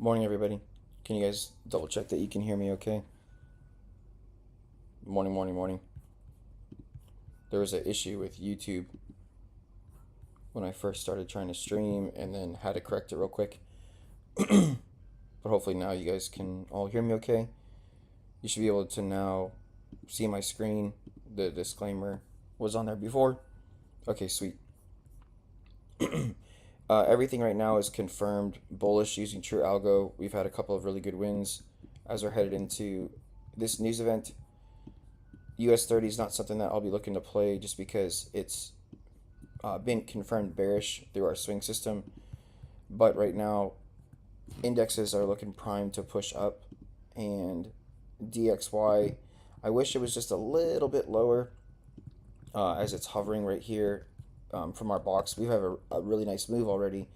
Morning, everybody. Can you guys double check that you can hear me okay? Morning, morning, morning. There was an issue with YouTube when I first started trying to stream and then had to correct it real quick. But hopefully now you guys can all hear me okay. You should be able to now see my screen. The disclaimer was on there before. Okay, sweet. Everything right now is confirmed bullish using True Algo. We've had a couple of really good wins as we're headed into this news event. US 30 is not something that I'll be looking to play just because it's been confirmed bearish through our swing system. But right now, indexes are looking primed to push up, and DXY, I wish it was just a little bit lower as it's hovering right here from our box. We have a really nice move already.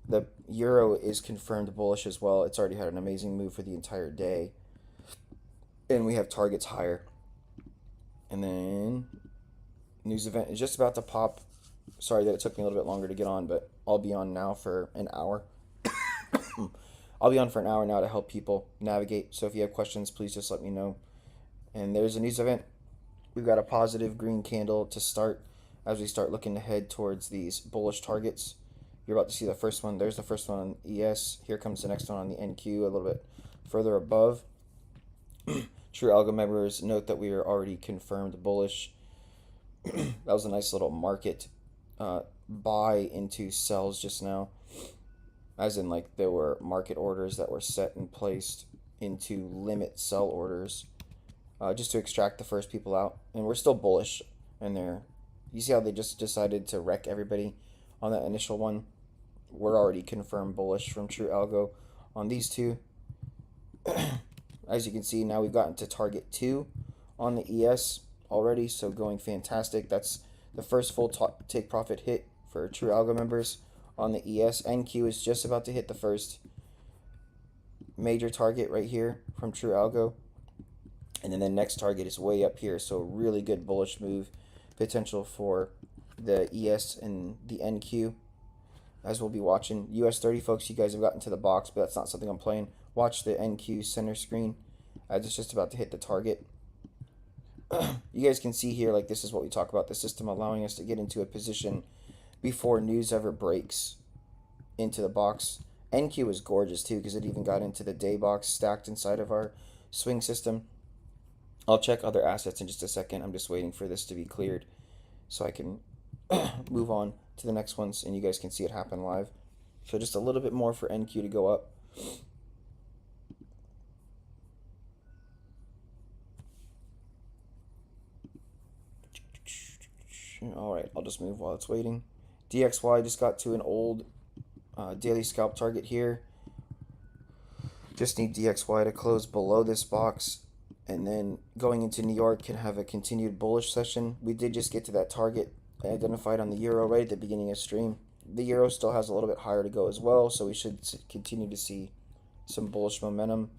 The euro is confirmed bullish as well. It's already had an amazing move for the entire day, and we have targets higher. And then news event is just about to pop. Sorry that it took me a little bit longer to get on, but I'll be on now for an hour. I'll be on for an hour now to help people navigate. So if you have questions, please just let me know. And there's a news event. We've got a positive green candle to start as we start looking to head towards these bullish targets. You're about to see the first one. There's the first one on ES. Here comes the next one on the NQ a little bit further above. True Algo members, note that we are already confirmed bullish. That was a nice little market buy into sells just now. As in, like, there were market orders that were set and placed into limit sell orders just to extract the first people out. And we're still bullish in there. You see how they just decided to wreck everybody on that initial one? We're already confirmed bullish from True Algo on these two. As you can see, now we've gotten to target 2 on the ES already, so going fantastic. That's the first full take profit hit for True Algo members on the ES. NQ is just about to hit the first major target right here from True Algo. And then the next target is way up here, so really good bullish move potential for the ES and the NQ, as we'll be watching. US 30, folks, you guys have gotten to the box, but that's not something I'm playing. Watch the NQ center screen as it's just about to hit the target. You guys can see here, like, this is what we talk about, the system allowing us to get into a position before news ever breaks into the box. NQ is gorgeous too because it even got into the day box stacked inside of our swing system. I'll check other assets in just a second. I'm just waiting for this to be cleared so I can move on to the next ones and you guys can see it happen live. So just a little bit more for NQ to go up. All right, I'll just move while it's waiting. DXY just got to an old daily scalp target here. Just need DXY to close below this box, and then going into New York can have a continued bullish session. We did just get to that target identified on the euro right at the beginning of stream. The euro still has a little bit higher to go as well, so we should continue to see some bullish momentum.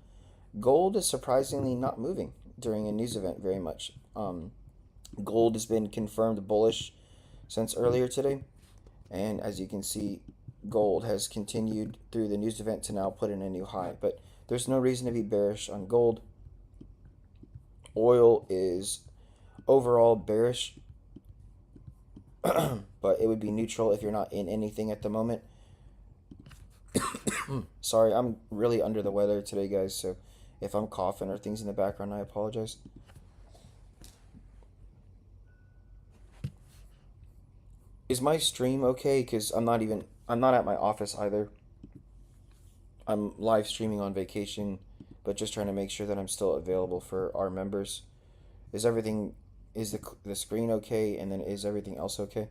Gold is surprisingly not moving during a news event very much. Gold has been confirmed bullish since earlier today, and as you can see, gold has continued through the news event to now put in a new high, but there's no reason to be bearish on gold. Oil is overall bearish, but it would be neutral if you're not in anything at the moment. Sorry, I'm really under the weather today, guys, so if I'm coughing or things in the background, I apologize. Is my stream okay? Because I'm not at my office either. I'm live streaming on vacation, but just trying to make sure that I'm still available for our members. Is the screen okay? And then is everything else okay?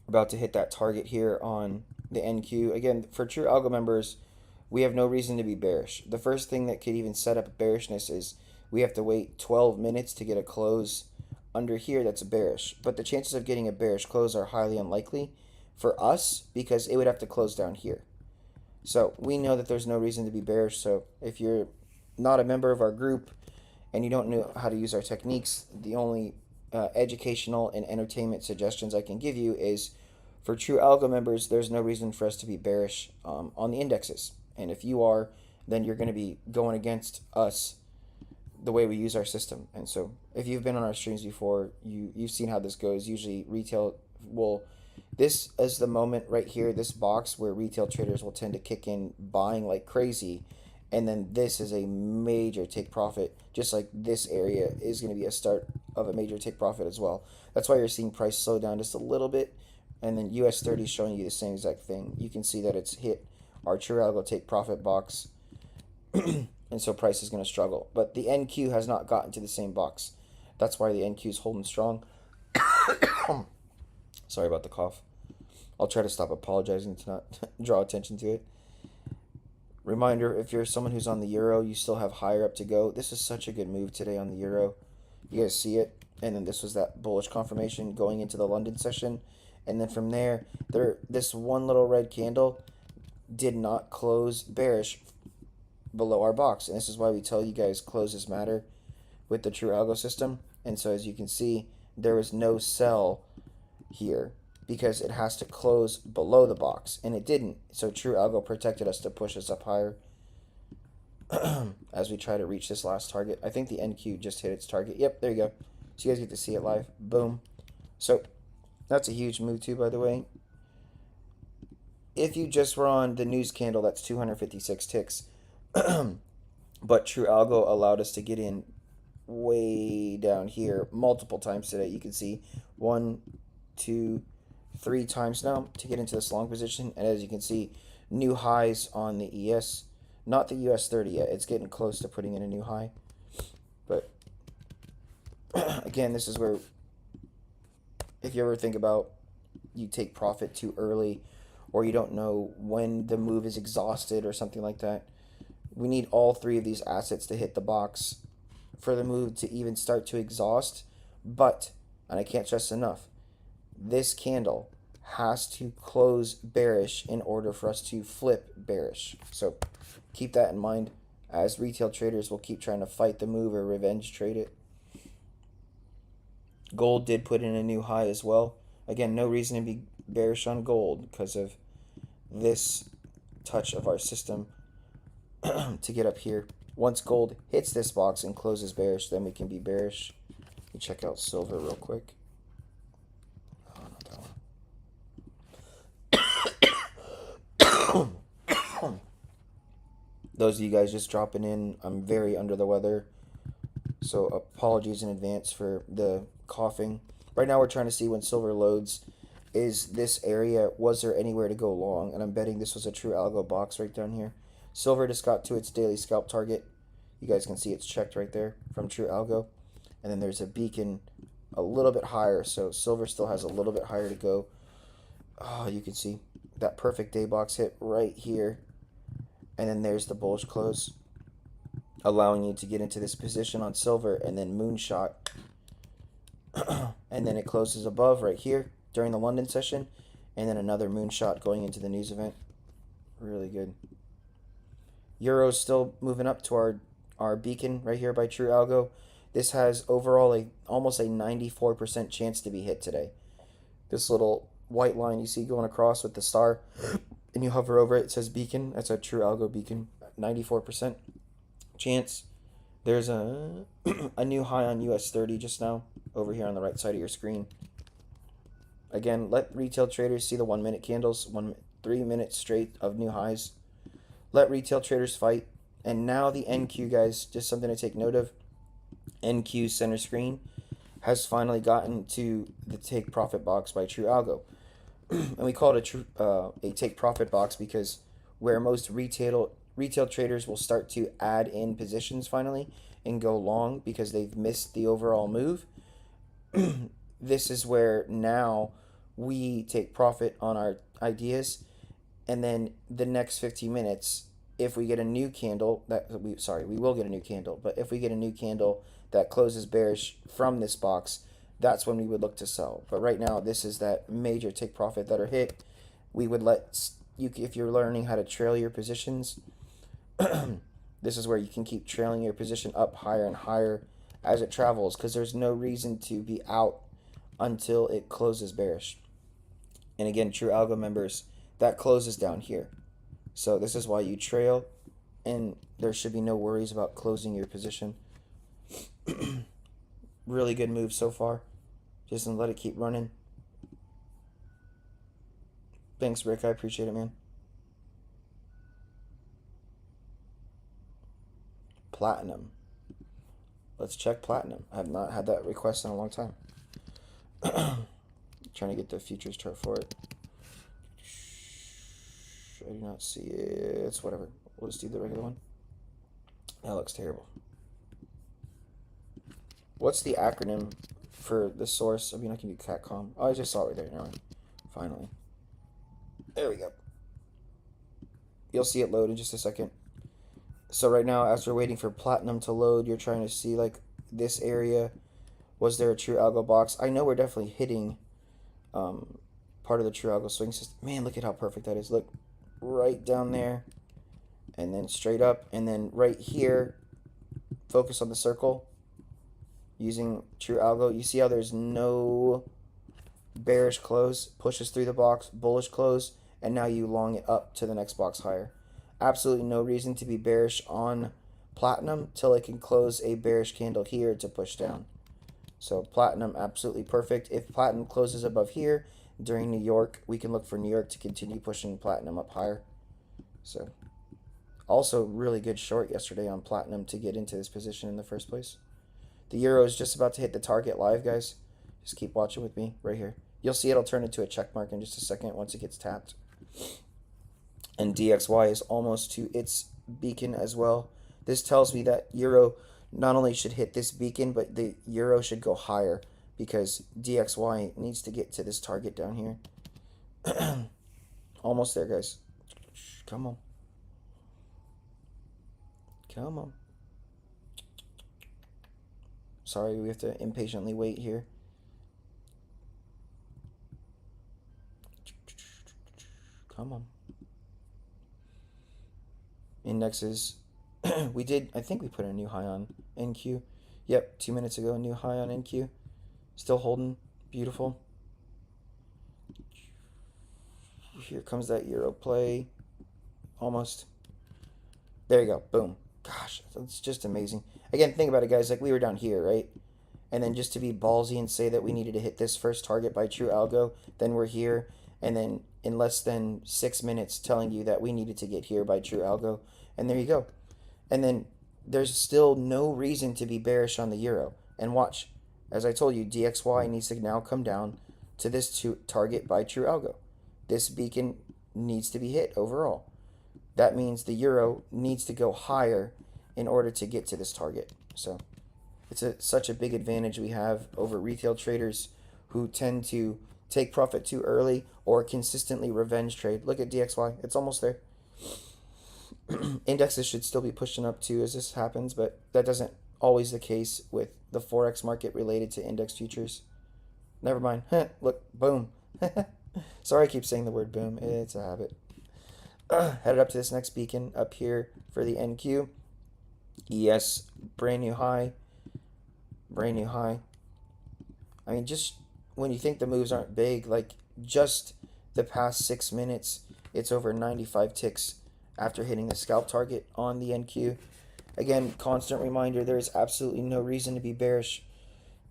About to hit that target here on the NQ. Again, for True Algo members, we have no reason to be bearish. The first thing that could even set up bearishness is we have to wait 12 minutes to get a close under here that's bearish, but the chances of getting a bearish close are highly unlikely for us because it would have to close down here. So we know that there's no reason to be bearish. So if you're not a member of our group and you don't know how to use our techniques, the only educational and entertainment suggestions I can give you is For True Algo members, there's no reason for us to be bearish on the indexes. And if you are, then you're going to be going against us, the way we use our system. And so if you've been on our streams before, you've seen how this goes. Usually retail will, this is the moment right here, this box where retail traders will tend to kick in buying like crazy. And then this is a major take profit, just like this area is going to be a start of a major take profit as well. That's why you're seeing price slow down just a little bit. And then US 30 is showing you the same exact thing. You can see that it's hit our True Algo take profit box. And so price is going to struggle. But the NQ has not gotten to the same box. That's why the NQ is holding strong. Sorry about the cough. I'll try to stop apologizing to not draw attention to it. Reminder, if you're someone who's on the Euro, you still have higher up to go. This is such a good move today on the Euro. You guys see it? And then this was that bullish confirmation going into the London session. And then from there, this one little red candle did not close bearish below our box. And this is why we tell you guys closes matter with the True Algo system. And so as you can see, there was no sell here because it has to close below the box, and it didn't. So True Algo protected us to push us up higher as we try to reach this last target. I think the NQ just hit its target. Yep, there you go. So you guys get to see it live. Boom. So that's a huge move too, by the way. If you just were on the news candle, that's 256 ticks. But True Algo allowed us to get in way down here multiple times today. You can see 1, 2, 3 times now to get into this long position. And as you can see, new highs on the ES. Not the US 30 yet. It's getting close to putting in a new high. But again, this is where, if you ever think about you take profit too early, or you don't know when the move is exhausted or something like that, we need all three of these assets to hit the box for the move to even start to exhaust. But, and I can't stress enough, this candle has to close bearish in order for us to flip bearish. So keep that in mind, as retail traders will keep trying to fight the move or revenge trade it. Gold did put in a new high as well. Again, no reason to be bearish on gold because of this touch of our system to get up here. Once gold hits this box and closes bearish, then we can be bearish. Let me check out silver real quick. Oh, not that one. Those of you guys just dropping in, I'm very under the weather, so apologies in advance for the coughing. Right now we're trying to see when silver loads, is this area, was there anywhere to go long? And I'm betting this was a True Algo box right down here. Silver just got to its daily scalp target. You guys can see it's checked right there from True Algo. And then there's a beacon a little bit higher, so silver still has a little bit higher to go. Oh, you can see that perfect day box hit right here. And then there's the bullish close, allowing you to get into this position on silver and then moonshot. And then it closes above right here during the London session. And then another moonshot going into the news event. Really good. Euro's still moving up to our beacon right here by True Algo. This has overall almost a 94% chance to be hit today. This little white line you see going across with the star, and you hover over it, it says beacon. That's a True Algo beacon. 94% chance. There's a new high on US 30 just now over here on the right side of your screen. Again, let retail traders see the 1 minute candles, 3 minutes straight of new highs. Let retail traders fight. And now the NQ, guys, just something to take note of. NQ center screen has finally gotten to the take profit box by True Algo. And we call it a take profit box because where most retail traders will start to add in positions finally and go long because they've missed the overall move. This is where now we take profit on our ideas, and then the next 15 minutes, if we get a new candle we will get a new candle, but if we get a new candle that closes bearish from this box, that's when we would look to sell. But right now, this is that major take profit that are hit. We would let you, if you're learning how to trail your positions, this is where you can keep trailing your position up higher and higher as it travels, because there's no reason to be out until it closes bearish. And again, True Algo members, that closes down here. So this is why you trail, and there should be no worries about closing your position. Really good move so far. Just let it keep running. Thanks, Rick. I appreciate it, man. Platinum. Let's check platinum. I have not had that request in a long time. Trying to get the futures chart for it. I do not see it. It's whatever. We'll just do the regular one. That looks terrible. What's the acronym for the source? I mean, I can do CatCom. Oh, I just saw it right there. Never mind. Finally. There we go. You'll see it load in just a second. So right now, as we're waiting for platinum to load, you're trying to see like this area. Was there a True Algo box? I know we're definitely hitting part of the True Algo swing system. Man, look at how perfect that is. Look, right down there, and then straight up, and then right here, focus on the circle using True Algo. You see how there's no bearish close, pushes through the box, bullish close, and now you long it up to the next box higher. Absolutely no reason to be bearish on platinum till it can close a bearish candle here to push down. So platinum, absolutely perfect. If platinum closes above here during New York, we can look for New York to continue pushing platinum up higher. So also really good short yesterday on platinum to get into this position in the first place. The euro is just about to hit the target live, guys. Just keep watching with me right here. You'll see it'll turn into a check mark in just a second once it gets tapped. And DXY is almost to its beacon as well. This tells me that euro not only should hit this beacon, but the euro should go higher because DXY needs to get to this target down here. Almost there, guys. Come on. Come on. Sorry, we have to impatiently wait here. Come on. Indexes. We did, I think we put a new high on NQ. Yep, 2 minutes ago, a new high on NQ. Still holding. Beautiful. Here comes that euro play. Almost. There you go. Boom. Gosh, that's just amazing. Again, think about it, guys. Like, we were down here, right? And then just to be ballsy and say that we needed to hit this first target by True Algo, then we're here. And then in less than 6 minutes telling you that we needed to get here by True Algo. And there you go. And then there's still no reason to be bearish on the euro. And watch, as I told you, DXY needs to now come down to this target by True Algo. This beacon needs to be hit overall. That means the euro needs to go higher in order to get to this target. So it's such a big advantage we have over retail traders who tend to take profit too early or consistently revenge trade. Look at DXY. It's almost there. Indexes should still be pushing up too as this happens, but that doesn't always the case with the Forex market related to index futures. Never mind. Look, boom. Sorry I keep saying the word boom. It's a habit. Headed up to this next beacon up here for the NQ. ES, brand new high. Brand new high. I mean, just when you think the moves aren't big, like just the past 6 minutes, it's over 95 ticks after hitting the scalp target on the NQ. Again, constant reminder, there is absolutely no reason to be bearish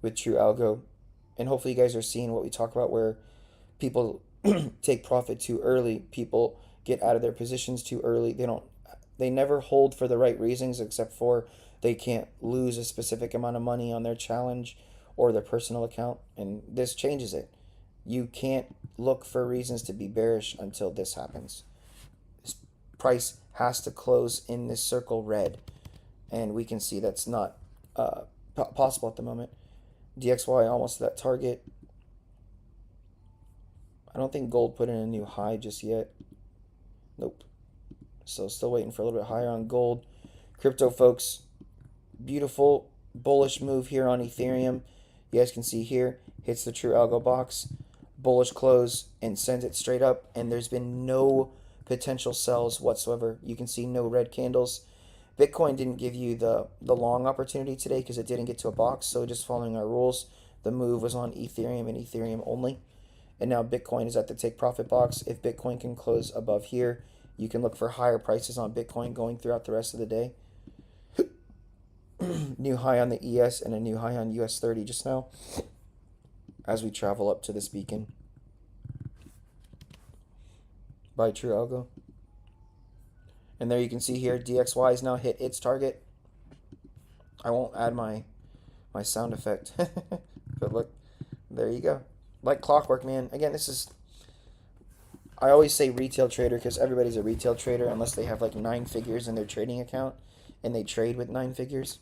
with True Algo. And hopefully you guys are seeing what we talk about where people take profit too early. People get out of their positions too early. They never hold for the right reasons except for they can't lose a specific amount of money on their challenge or their personal account. And this changes it. You can't look for reasons to be bearish until this happens. This price has to close in this circle red. And we can see that's not possible at the moment. DXY almost to that target. I don't think gold put in a new high just yet. Nope. So still waiting for a little bit higher on gold. Crypto folks, beautiful bullish move here on Ethereum. You guys can see here, hits the True Algo box, bullish close, and sends it straight up. And there's been no potential sells whatsoever. You can see no red candles. Bitcoin didn't give you the long opportunity today because it didn't get to a box. So just following our rules, the move was on Ethereum and Ethereum only. And now Bitcoin is at the take profit box. If Bitcoin can close above here, you can look for higher prices on Bitcoin going throughout the rest of the day. New high on the ES and a new high on US 30 just now as we travel up to this beacon by True Algo. And there you can see here, DXY has now hit its target. I won't add my sound effect. But look, there you go. Like clockwork, man. Again, this is... I always say retail trader because everybody's a retail trader unless they have like 9 figures in their trading account and they trade with 9 figures.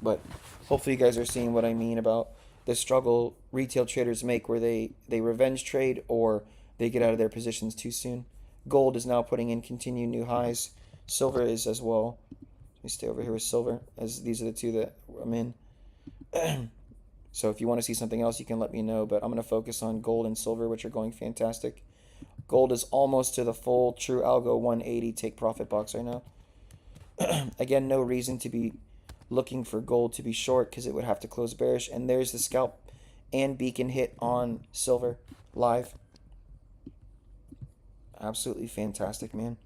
But hopefully you guys are seeing what I mean about the struggle retail traders make where they revenge trade or they get out of their positions too soon. Gold is now putting in continued new highs. Silver is as well. Let me stay over here with silver as these are the two that I'm in. So if you want to see something else, you can let me know. But I'm going to focus on gold and silver, which are going fantastic. Gold is almost to the full True Algo 180 take profit box right now. Again, no reason to be looking for gold to be short because it would have to close bearish. And there's the scalp and beacon hit on silver live. Absolutely fantastic, man.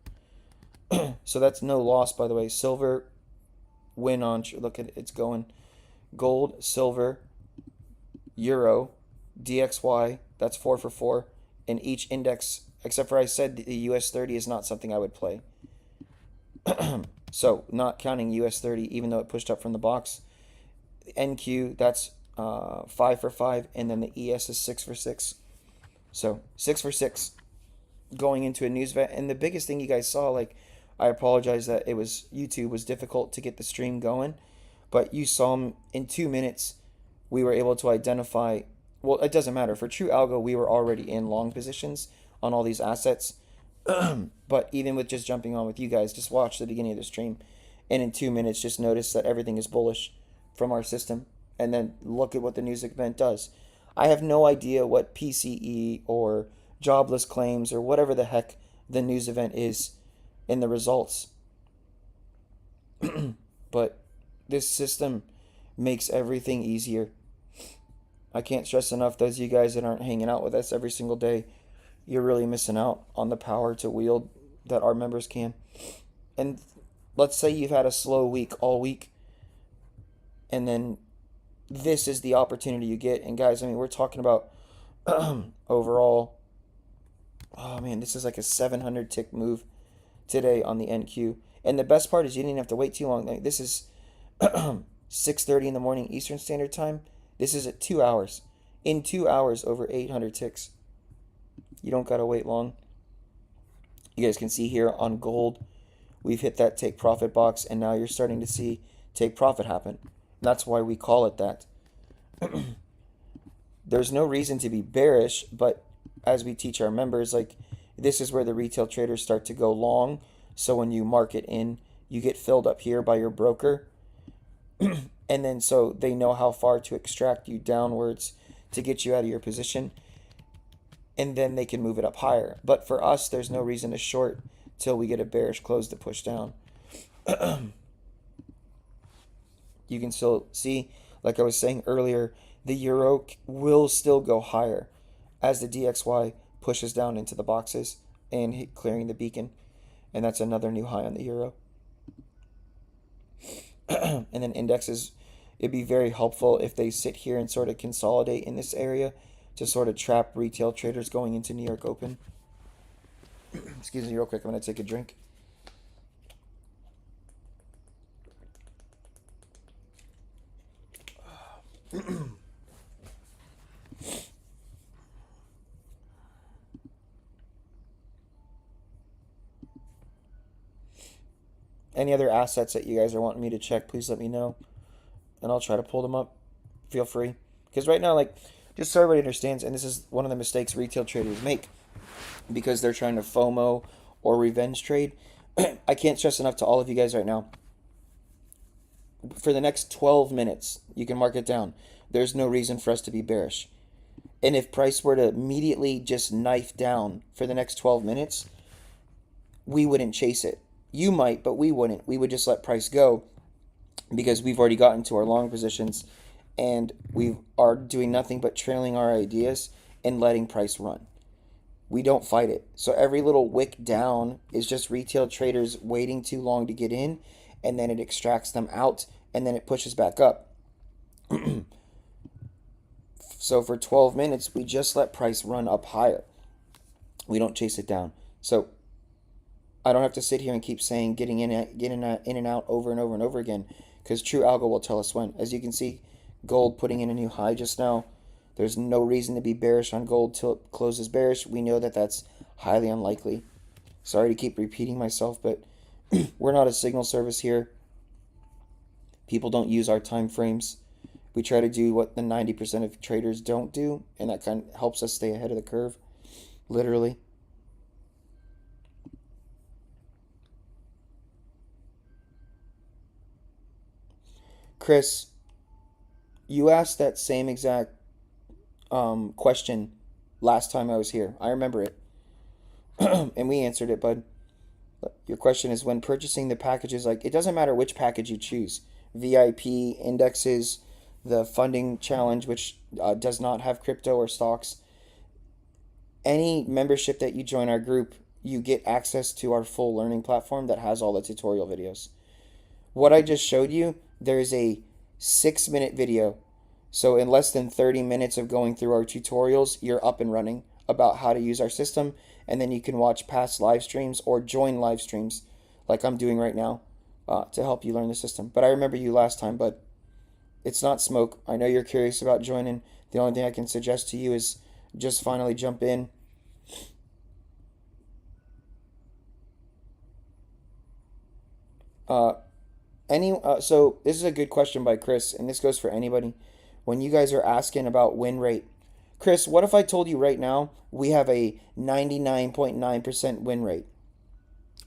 So that's no loss, by the way. Silver win on, look at it, it's going gold, silver, euro, DXY, that's 4 for 4. And each index, except for I said the US 30 is not something I would play. So not counting US 30, even though it pushed up from the box. NQ, that's 5 for 5. And then the ES is 6 for 6. So 6 for 6 going into a news event. And the biggest thing you guys saw, like, I apologize that it was YouTube was difficult to get the stream going, but you saw in 2 minutes we were able to identify. Well, it doesn't matter. For True Algo, we were already in long positions on all these assets. But even with just jumping on with you guys, just watch the beginning of the stream, and in 2 minutes, just notice that everything is bullish from our system, and then look at what the news event does. I have no idea what PCE or jobless claims or whatever the heck the news event is in the results. But this system makes everything easier. I can't stress enough, those of you guys that aren't hanging out with us every single day, you're really missing out on the power to wield that our members can. And let's say you've had a slow week all week, and then this is the opportunity you get. And guys, I mean, we're talking about overall, oh man, this is like a 700 tick move today on the NQ. And the best part is you didn't have to wait too long. Like, this is 6:30 in the morning Eastern Standard Time. This is at 2 hours. In 2 hours, over 800 ticks. You don't gotta wait long. You guys can see here on gold, we've hit that take profit box, and now you're starting to see take profit happen. That's why we call it that. There's no reason to be bearish, but as we teach our members, like, this is where the retail traders start to go long. So when you mark it in, you get filled up here by your broker. And then so they know how far to extract you downwards to get you out of your position. And then they can move it up higher. But for us, there's no reason to short till we get a bearish close to push down. You can still see, like I was saying earlier, the euro will still go higher as the DXY pushes down into the boxes and clearing the beacon. And that's another new high on the euro. And then indexes, it'd be very helpful if they sit here and sort of consolidate in this area to sort of trap retail traders going into New York Open. Excuse me real quick, I'm going to take a drink. Any other assets that you guys are wanting me to check, please let me know, and I'll try to pull them up. Feel free. Because right now, like, just so everybody understands, and this is one of the mistakes retail traders make because they're trying to FOMO or revenge trade. I can't stress enough to all of you guys right now. For the next 12 minutes, you can mark it down. There's no reason for us to be bearish. And if price were to immediately just knife down for the next 12 minutes, we wouldn't chase it. You might, but we wouldn't. We would just let price go because we've already gotten to our long positions and we are doing nothing but trailing our ideas and letting price run. We don't fight it. So every little wick down is just retail traders waiting too long to get in, and then it extracts them out, and then it pushes back up. So for 12 minutes, we just let price run up higher. We don't chase it down. So I don't have to sit here and keep saying getting in and out over and over and over again, because True Algo will tell us when. As you can see, gold putting in a new high just now. There's no reason to be bearish on gold till it closes bearish. We know that that's highly unlikely. Sorry to keep repeating myself, but we're not a signal service here. People don't use our time frames. We try to do what the 90% of traders don't do, and that kind of helps us stay ahead of the curve, literally. Chris, you asked that same exact question last time I was here. I remember it. And we answered it, bud. Your question is, when purchasing the packages, like, it doesn't matter which package you choose. VIP, indexes, the funding challenge, which does not have crypto or stocks. Any membership that you join our group, you get access to our full learning platform that has all the tutorial videos. What I just showed you, there is a 6-minute video. So in less than 30 minutes of going through our tutorials, you're up and running about how to use our system. And then you can watch past live streams or join live streams like I'm doing right now to help you learn the system. But I remember you last time, but it's not smoke. I know you're curious about joining. The only thing I can suggest to you is just finally jump in. So this is a good question by Chris, and this goes for anybody. When you guys are asking about win rate, Chris, what if I told you right now we have a 99.9% win rate?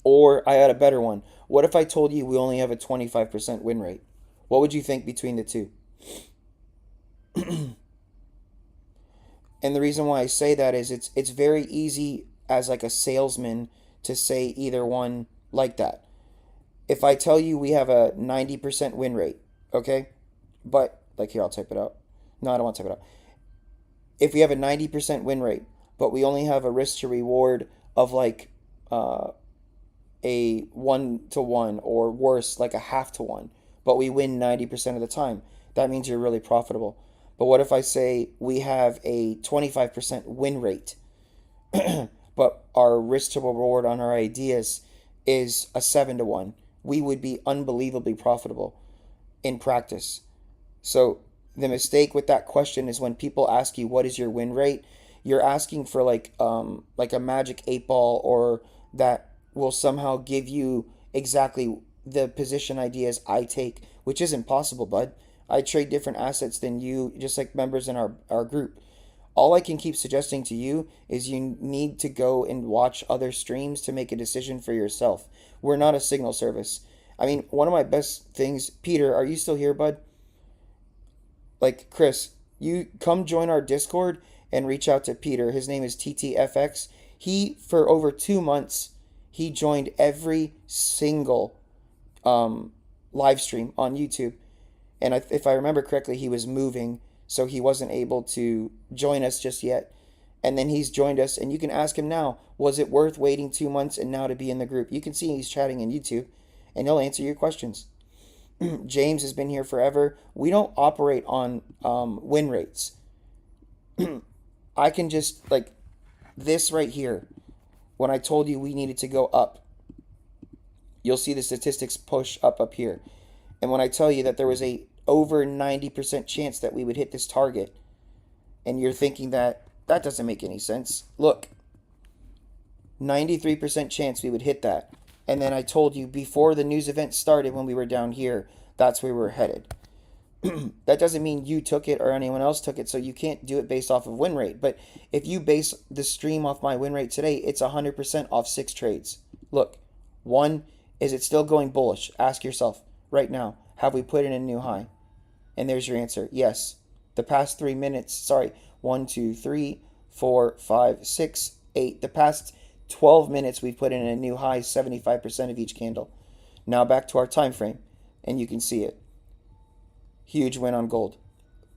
Or I had a better one. What if I told you we only have a 25% win rate? What would you think between the two? And the reason why I say that is it's very easy as like a salesman to say either one like that. If I tell you we have a 90% win rate, okay? But, like, here, I'll type it out. No, I don't want to type it out. If we have a 90% win rate, but we only have a risk to reward of like a 1-to-1 or worse, like a half to 1, but we win 90% of the time, that means you're really profitable. But what if I say we have a 25% win rate, but our risk to reward on our ideas is a 7-to-1? We would be unbelievably profitable in practice. So the mistake with that question is when people ask you what is your win rate, you're asking for like a magic 8-ball, or that will somehow give you exactly the position ideas I take, which isn't possible, bud. I trade different assets than you, just like members in our group. All I can keep suggesting to you is you need to go and watch other streams to make a decision for yourself. We're not a signal service. I mean, one of my best things, Peter, are you still here, bud? Like, Chris, you come join our Discord and reach out to Peter. His name is TTFX. For over 2 months, he joined every single live stream on YouTube. And if I remember correctly, he was moving, so he wasn't able to join us just yet. And then he's joined us, and you can ask him now, was it worth waiting 2 months and now to be in the group? You can see he's chatting in YouTube, and he'll answer your questions. James has been here forever. We don't operate on win rates. I can just, like, this right here, when I told you we needed to go up, you'll see the statistics push up here. And when I tell you that there was a over 90% chance that we would hit this target, and you're thinking that doesn't make any sense. Look, 93% chance we would hit that. And then I told you before the news event started, when we were down here, that's where we're headed. That doesn't mean you took it or anyone else took it, so you can't do it based off of win rate. But if you base the stream off my win rate today, it's 100% off 6 trades. Look, 1, is it still going bullish? Ask yourself right now, have we put in a new high? And there's your answer, yes. The past 3 minutes, 1, 2, 3, 4, 5, 6, 8. The past 12 minutes, we've put in a new high, 75% of each candle. Now back to our time frame, and you can see it. Huge win on gold.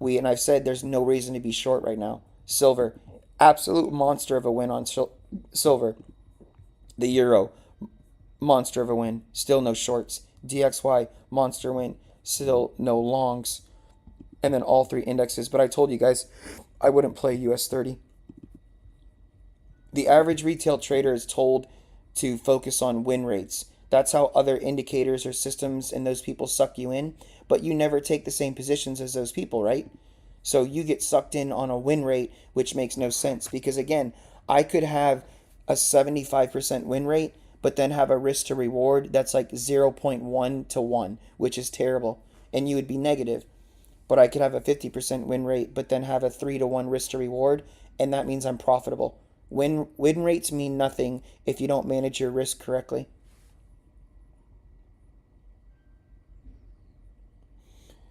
And I've said there's no reason to be short right now. Silver, absolute monster of a win on silver. The euro, monster of a win, still no shorts. DXY, monster win, still no longs. And then all three indexes. But I told you guys I wouldn't play US 30. The average retail trader is told to focus on win rates. That's how other indicators or systems and those people suck you in. But you never take the same positions as those people, right? So you get sucked in on a win rate, which makes no sense. Because again, I could have a 75% win rate, but then have a risk to reward that's like 0.1 to 1, which is terrible. And you would be negative. But I could have a 50% win rate, but then have a 3 to 1 risk to reward, and that means I'm profitable. Win rates mean nothing if you don't manage your risk correctly.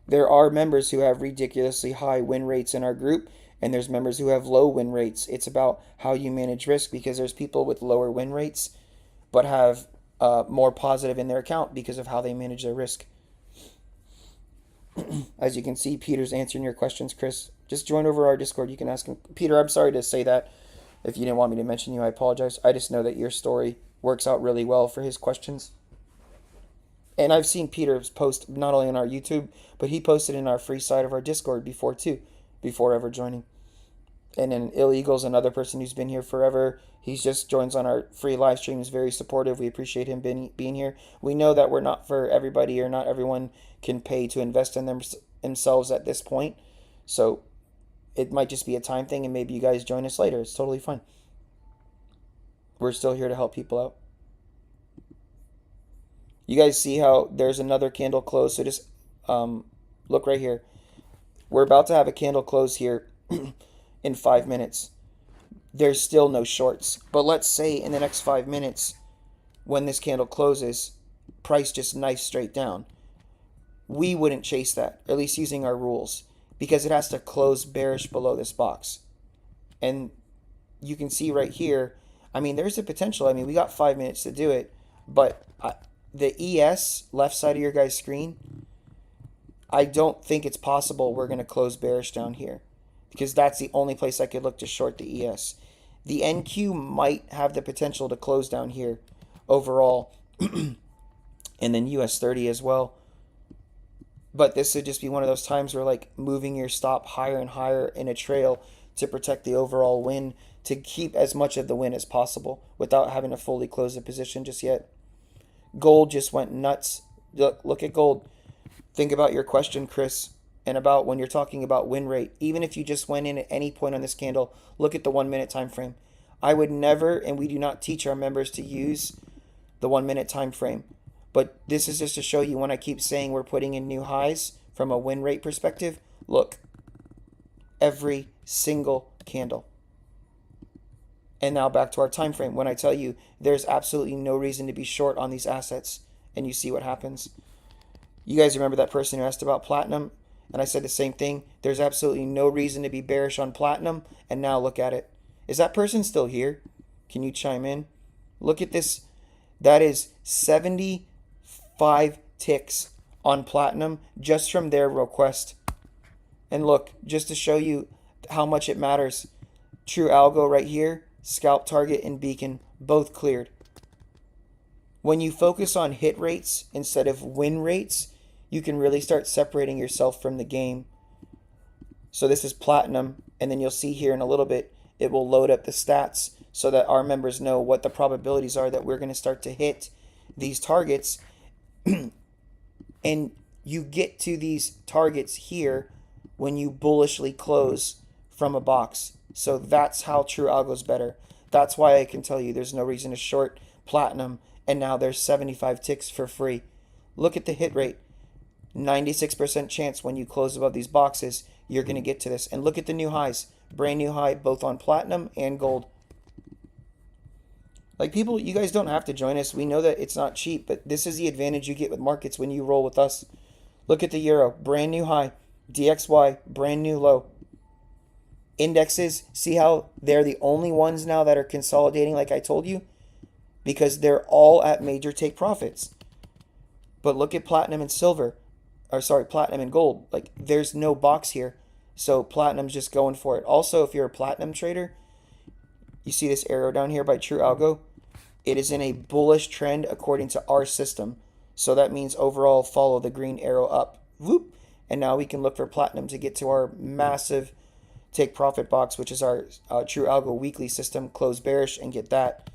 There are members who have ridiculously high win rates in our group, and there's members who have low win rates. It's about how you manage risk, because there's people with lower win rates but have more positive in their account because of how they manage their risk. As you can see, Peter's answering your questions, Chris. Just join over our Discord. You can ask him. Peter, I'm sorry to say that. If you didn't want me to mention you, I apologize. I just know that your story works out really well for his questions. And I've seen Peter's post not only on our YouTube, but he posted in our free side of our Discord before too, before ever joining. And then Illegal's another person who's been here forever. He just joins on our free live stream. He's very supportive. We appreciate him being here. We know that we're not for everybody, or not everyone can pay to invest in themselves at this point. So it might just be a time thing, and maybe you guys join us later. It's totally fine. We're still here to help people out. You guys see how there's another candle close. So just look right here. We're about to have a candle close here in 5 minutes. There's still no shorts. But let's say in the next 5 minutes, when this candle closes, price just knifes straight down. We wouldn't chase that, at least using our rules, because it has to close bearish below this box. And you can see right here, I mean, there's a potential. I mean, we got 5 minutes to do it, but the ES, left side of your guys' screen, I don't think it's possible we're going to close bearish down here, because that's the only place I could look to short the ES. The NQ might have the potential to close down here overall, and then US 30 as well. But this would just be one of those times where, like, moving your stop higher and higher in a trail to protect the overall win, to keep as much of the win as possible without having to fully close the position just yet. Gold just went nuts. Look at gold. Think about your question, Chris, and about when you're talking about win rate. Even if you just went in at any point on this candle, look at the 1 minute time frame. I would never, and we do not teach our members to use the 1 minute time frame. But this is just to show you, when I keep saying we're putting in new highs from a win rate perspective, look, every single candle. And now back to our time frame. When I tell you there's absolutely no reason to be short on these assets, and you see what happens. You guys remember that person who asked about platinum? And I said the same thing. There's absolutely no reason to be bearish on platinum, and now look at it. Is that person still here? Can you chime in? Look at this. That is 75 ticks on platinum just from their request. And look, just to show you how much it matters, True Algo right here, scalp target and beacon, both cleared. When you focus on hit rates instead of win rates, you can really start separating yourself from the game. So this is platinum, and then you'll see here in a little bit, it will load up the stats so that our members know what the probabilities are that we're going to start to hit these targets. And you get to these targets here when you bullishly close from a box. So that's how True Algo is better. That's why I can tell you there's no reason to short platinum, and now there's 75 ticks for free. Look at the hit rate. 96% chance when you close above these boxes, you're going to get to this. And look at the new highs. Brand new high both on platinum and gold. Like, people, you guys don't have to join us. We know that it's not cheap, but this is the advantage you get with markets when you roll with us. Look at the euro. Brand new high. DXY. Brand new low. Indexes, see how they're the only ones now that are consolidating, like I told you? Because they're all at major take profits. But look at platinum and silver. Or sorry, platinum and gold. Like, there's no box here. So platinum's just going for it. Also, if you're a platinum trader, You see this arrow down here by True Algo? It is in a bullish trend according to our system. So that means overall follow the green arrow up. Whoop. And now we can look for platinum to get to our massive take profit box, which is our True Algo weekly system, close bearish and get that.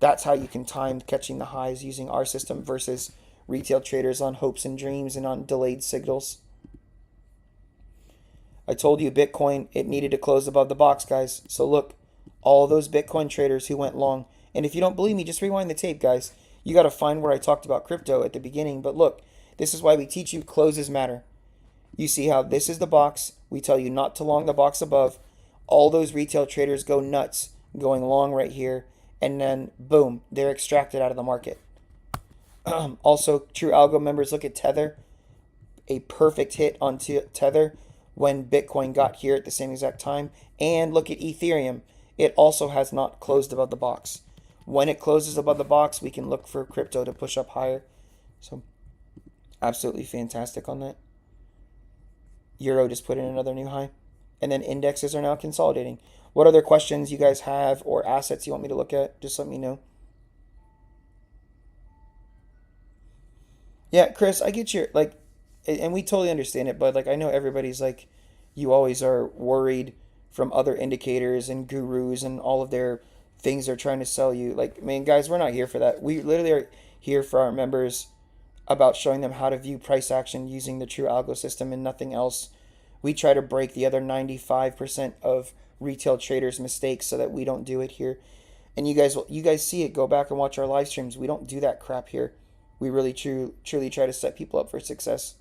That's how you can time catching the highs using our system versus retail traders on hopes and dreams and on delayed signals. I told you Bitcoin, it needed to close above the box, guys. So look, all those Bitcoin traders who went long. And if you don't believe me, just rewind the tape, guys. You got to find where I talked about crypto at the beginning. But look, this is why we teach you closes matter. You see how this is the box. We tell you not to long the box above. All those retail traders go nuts going long right here. And then, boom, they're extracted out of the market. Also, True Algo members, look at Tether. A perfect hit on Tether when Bitcoin got here at the same exact time. And look at Ethereum. It also has not closed above the box. When it closes above the box, we can look for crypto to push up higher. So, absolutely fantastic on that. Euro just put in another new high. And then indexes are now consolidating. What other questions you guys have or assets you want me to look at? Just let me know. Yeah, Chris, I get your, like, and we totally understand it, but, like, I know everybody's, like, you always are worried from other indicators and gurus and all of their things they're trying to sell you. Like, man, guys, we're not here for that. We literally are here for our members about showing them how to view price action using the True Algo system and nothing else. We try to break the other 95% of retail traders' mistakes so that we don't do it here. And you guys see it. Go back and watch our live streams. We don't do that crap here. We really truly try to set people up for success.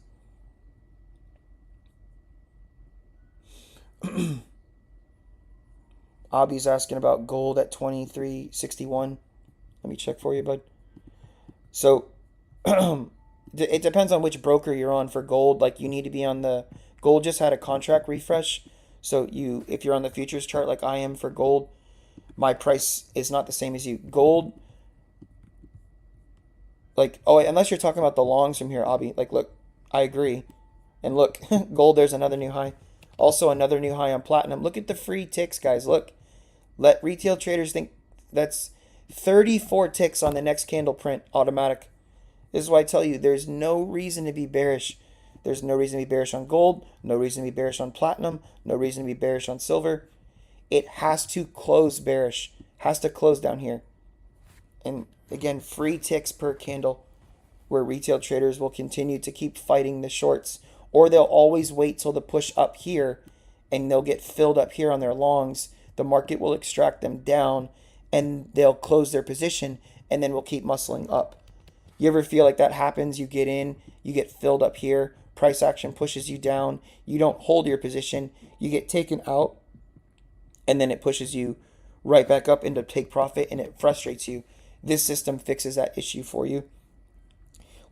Abby's asking about gold at 23.61. Let me check for you, bud. So it depends on which broker you're on for gold. Like, you need to be on the gold just had a contract refresh. So if you're on the futures chart like I am for gold, my price is not the same as you. Gold, like, oh, unless you're talking about the longs from here, Abby. Like, look, I agree. And look, gold, there's another new high. Also another new high on platinum. Look at the free ticks, guys. Look, let retail traders think that's 34 ticks on the next candle print, automatic. This is why I tell you, there's no reason to be bearish. There's no reason to be bearish on gold, no reason to be bearish on platinum, no reason to be bearish on silver. It has to close bearish, has to close down here. And again, free ticks per candle, where retail traders will continue to keep fighting the shorts, or they'll always wait till the push up here and they'll get filled up here on their longs. The market will extract them down and they'll close their position and then we'll keep muscling up. You ever feel like that happens? You get in, you get filled up here, price action pushes you down, you don't hold your position, you get taken out, and then it pushes you right back up into take profit and it frustrates you. This system fixes that issue for you.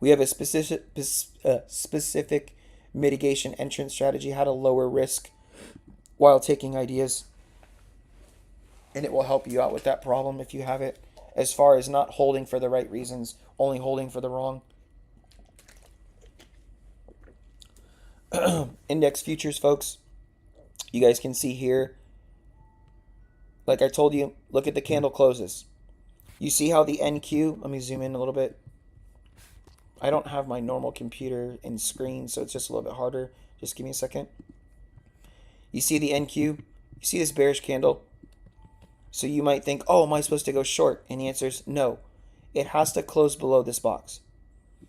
We have a specific mitigation entrance strategy, how to lower risk while taking ideas. And it will help you out with that problem if you have it, as far as not holding for the right reasons, only holding for the wrong. Index futures, folks. You guys can see here, like I told you, look at the candle closes. You see how the NQ, let me zoom in a little bit. I don't have my normal computer in screen, so it's just a little bit harder. Just give me a second. You see the NQ? You see this bearish candle? So you might think, oh, am I supposed to go short? And the answer is no. It has to close below this box.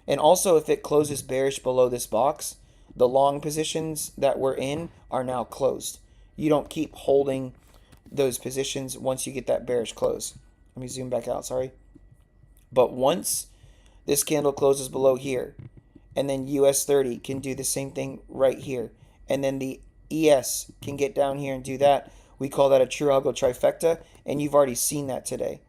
And also, if it closes bearish below this box, the long positions that we're in are now closed. You don't keep holding those positions once you get that bearish close. Let me zoom back out, sorry. But once this candle closes below here, and then US 30 can do the same thing right here, and then the ES can get down here and do that. We call that a True Algo trifecta, and you've already seen that today.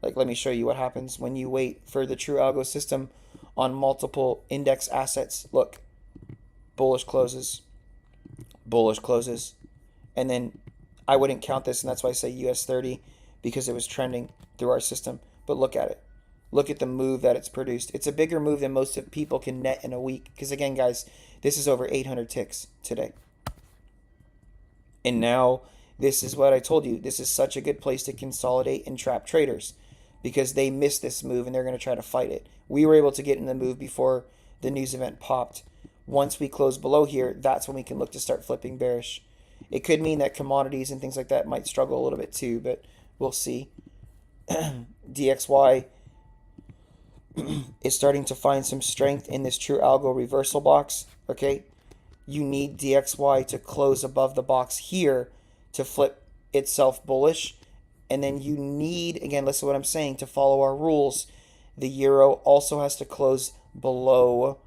Like, let me show you what happens when you wait for the True Algo system on multiple index assets. Look, bullish closes, and then I wouldn't count this, and that's why I say US 30, because it was trending through our system. But look at it. Look at the move that it's produced. It's a bigger move than most people can net in a week. Because again, guys, this is over 800 ticks today. And now This is what I told you. This is such a good place to consolidate and trap traders because they missed this move and they're going to try to fight it. We were able to get in the move before the news event popped. Once we close below here, that's when we can look to start flipping bearish. It could mean that commodities and things like that might struggle a little bit too, but we'll see. DXY is starting to find some strength in this True Algo reversal box. Okay, you need DXY to close above the box here to flip itself bullish. And then you need, again, listen to what I'm saying, to follow our rules. The euro also has to close below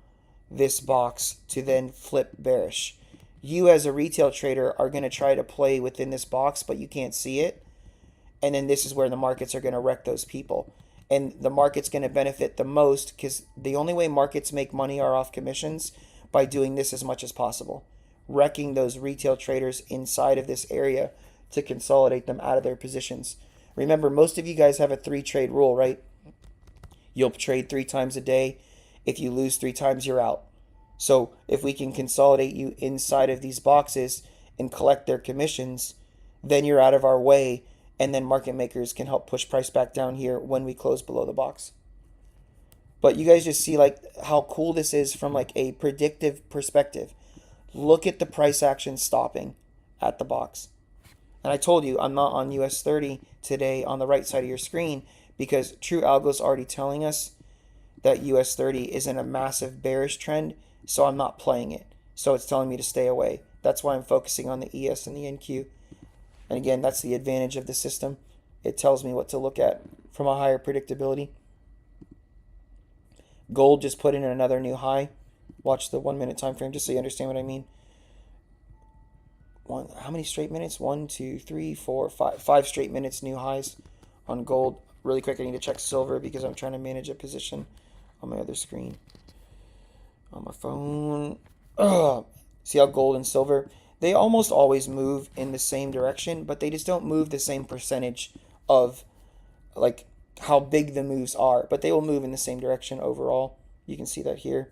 this box to then flip bearish. You as a retail trader are going to try to play within this box, but you can't see it. And then this is where the markets are going to wreck those people. And the market's going to benefit the most because the only way markets make money are off commissions by doing this as much as possible. Wrecking those retail traders inside of this area to consolidate them out of their positions. Remember, most of you guys have a 3-trade rule, right? You'll trade 3 times a day. If you lose 3 times, you're out. So if we can consolidate you inside of these boxes and collect their commissions, then you're out of our way, and then market makers can help push price back down here when we close below the box. But you guys just see like how cool this is from like a predictive perspective. Look at the price action stopping at the box. And I told you I'm not on US 30 today on the right side of your screen because True Algo is already telling us that US 30 is in a massive bearish trend, so I'm not playing it. So it's telling me to stay away. That's why I'm focusing on the ES and the NQ. And again, that's the advantage of the system. It tells me what to look at from a higher predictability. Gold just put in another new high. Watch the 1 minute time frame just so you understand what I mean. How many straight minutes? 1, 2, 3, 4, 5. 5 straight minutes new highs on gold. Really quick, I need to check silver because I'm trying to manage a position on my other screen. On my phone. See how gold and silver, they almost always move in the same direction, but they just don't move the same percentage of like how big the moves are, but they will move in the same direction overall. You can see that here.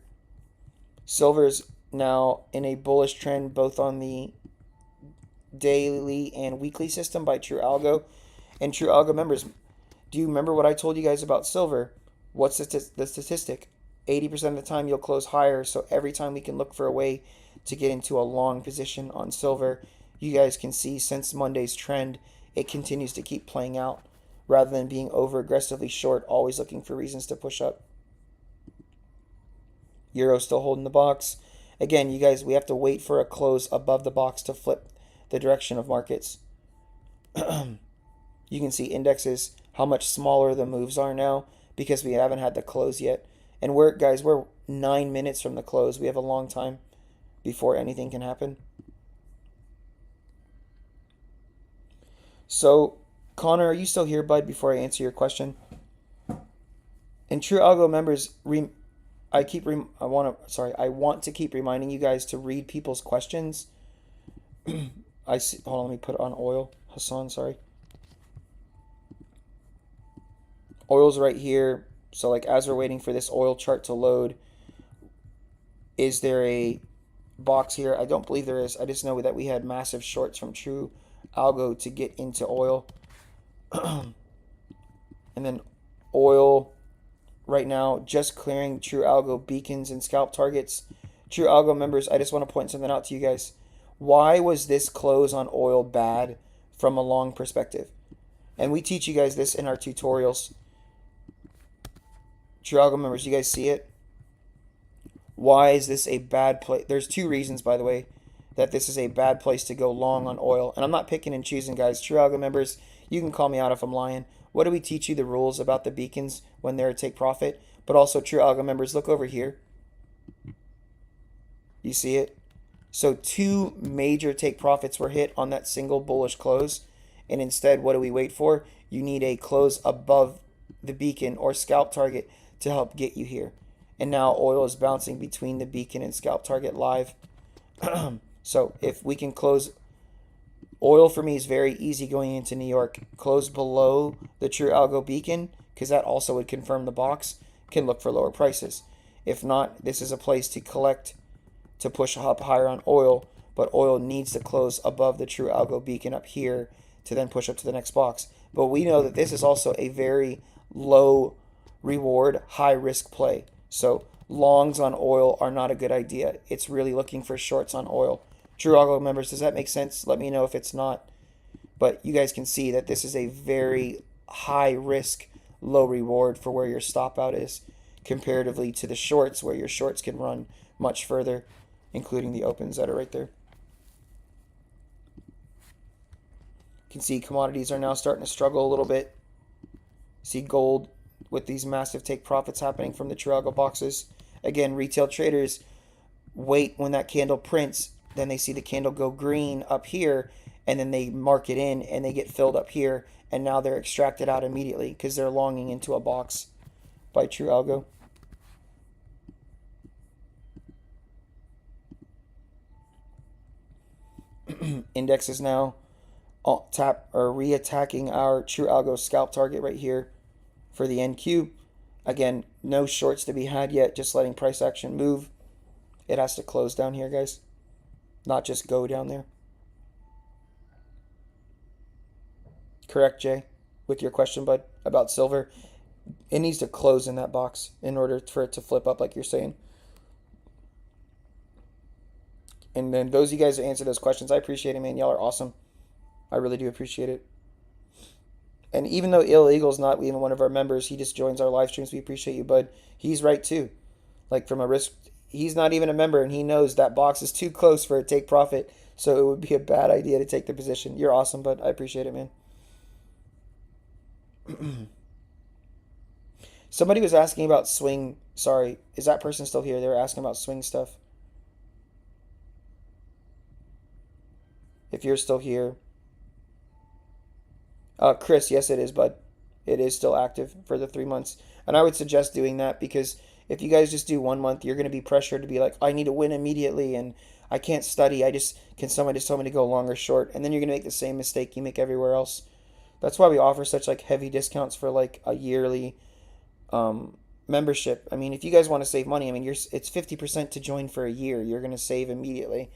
Silver's now in a bullish trend both on the daily and weekly system by True Algo. And True Algo members, do you remember what I told you guys about silver? What's the statistic? 80% of the time you'll close higher, so every time we can look for a way to get into a long position on silver, you guys can see since Monday's trend, it continues to keep playing out rather than being over aggressively short, always looking for reasons to push up. Euro still holding the box. Again, you guys, we have to wait for a close above the box to flip the direction of markets. You can see indexes, how much smaller the moves are now because we haven't had the close yet. And we're 9 minutes from the close. We have a long time before anything can happen. So, Connor, are you still here, bud, before I answer your question? And True Algo members, I want to keep reminding you guys to read people's questions. Hold on, let me put it on oil. Hassan, sorry. Oil's right here. So like as we're waiting for this oil chart to load, is there a box here? I don't believe there is. I just know that we had massive shorts from True Algo to get into oil. And then oil right now just clearing True Algo beacons and scalp targets. True Algo members, I just want to point something out to you guys. Why was this close on oil bad from a long perspective? And we teach you guys this in our tutorials. True Algo members, you guys see it? Why is this a bad place? There's 2 reasons, by the way, that this is a bad place to go long on oil. And I'm not picking and choosing, guys. True Algo members, you can call me out if I'm lying. What do we teach you the rules about the beacons when they're a take profit? But also, True Algo members, look over here. You see it? So 2 major take profits were hit on that single bullish close. And instead, what do we wait for? You need a close above the beacon or scalp target to help get you here. And now oil is bouncing between the beacon and scalp target live. So if we can close, oil for me is very easy going into New York. Close below the True Algo beacon, because that also would confirm the box, can look for lower prices. If not, this is a place to collect, to push up higher on oil but oil needs to close above the True Algo beacon up here to then push up to the next box. But we know that this is also a very low reward, high risk play. So longs on oil are not a good idea. It's really looking for shorts on oil. True Algo members, does that make sense? Let me know if it's not. But you guys can see that this is a very high risk, low reward for where your stop out is, comparatively to the shorts, where your shorts can run much further, including the opens that are right there. You can see commodities are now starting to struggle a little bit. See gold with these massive take profits happening from the True Algo boxes. Again, retail traders wait when that candle prints, then they see the candle go green up here, and then they mark it in and they get filled up here, and now they're extracted out immediately because they're longing into a box by True Algo. Index is now re-attacking our True Algo scalp target right here for the NQ. Again, no shorts to be had yet, just letting price action move. It has to close down here, guys, not just go down there. Correct, Jay, with your question, bud, about silver. It needs to close in that box in order for it to flip up like you're saying. And then those of you guys that answer those questions, I appreciate it, man. Y'all are awesome. I really do appreciate it. And even though Illegal's not even one of our members, he just joins our live streams. We appreciate you, bud. He's right too. Like from a risk, he's not even a member, and he knows that box is too close for a take profit. So it would be a bad idea to take the position. You're awesome, bud. I appreciate it, man. Somebody was asking about swing. Sorry, is that person still here? They were asking about swing stuff. If you're still here. Chris, yes, it is, bud. It is still active for the 3 months. And I would suggest doing that, because if you guys just do 1 month, you're going to be pressured to be like, I need to win immediately and I can't study. Can someone just tell me to go long or short? And then you're going to make the same mistake you make everywhere else. That's why we offer such like heavy discounts for like a yearly membership. I mean, if you guys want to save money, I mean, it's 50% to join for a year. You're going to save immediately,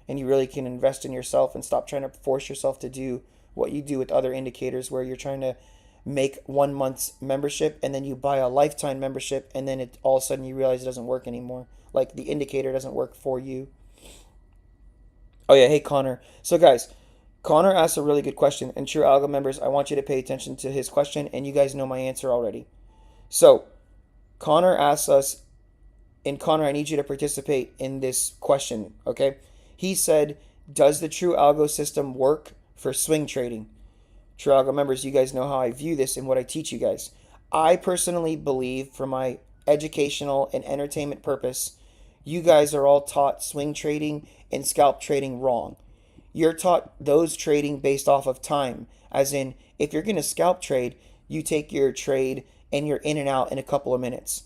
and you really can invest in yourself and stop trying to force yourself to do what you do with other indicators, where you're trying to make 1 month's membership and then you buy a lifetime membership, and then all of a sudden you realize it doesn't work anymore. Like the indicator doesn't work for you. Oh yeah, hey Connor. So guys, Connor asked a really good question, and True Algo members, I want you to pay attention to his question, and you guys know my answer already. So Connor asks us, and Connor, I need you to participate in this question, okay? He said, does the True Algo system work for swing trading? True Algo members, you guys know how I view this and what I teach you guys. I personally believe, for my educational and entertainment purpose, you guys are all taught swing trading and scalp trading wrong. You're taught those trading based off of time, as in, if you're going to scalp trade, you take your trade and you're in and out in a couple of minutes.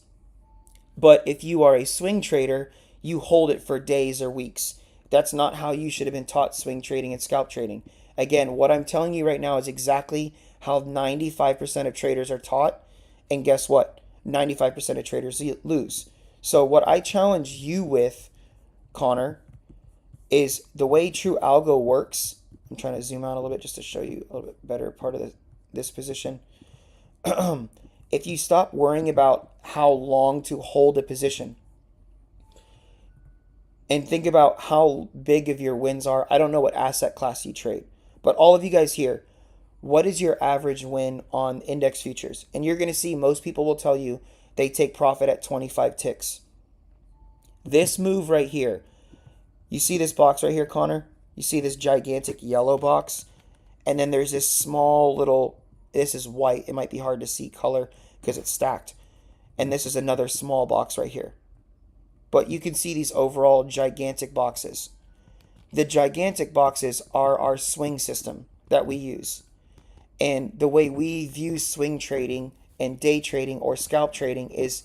But if you are a swing trader, you hold it for days or weeks. That's not how you should have been taught swing trading and scalp trading. Again, what I'm telling you right now is exactly how 95% of traders are taught. And guess what? 95% of traders lose. So what I challenge you with, Connor, is the way True Algo works. I'm trying to zoom out a little bit just to show you a little bit better part of this position. If you stop worrying about how long to hold a position and think about how big of your wins are. I don't know what asset class you trade, but all of you guys here, what is your average win on index futures? And you're going to see most people will tell you they take profit at 25 ticks. This move right here, you see this box right here, Connor? You see this gigantic yellow box? And then there's this small little, this is white. It might be hard to see color because it's stacked. And this is another small box right here. But you can see these overall gigantic boxes. The gigantic boxes are our swing system that we use. And the way we view swing trading and day trading or scalp trading is,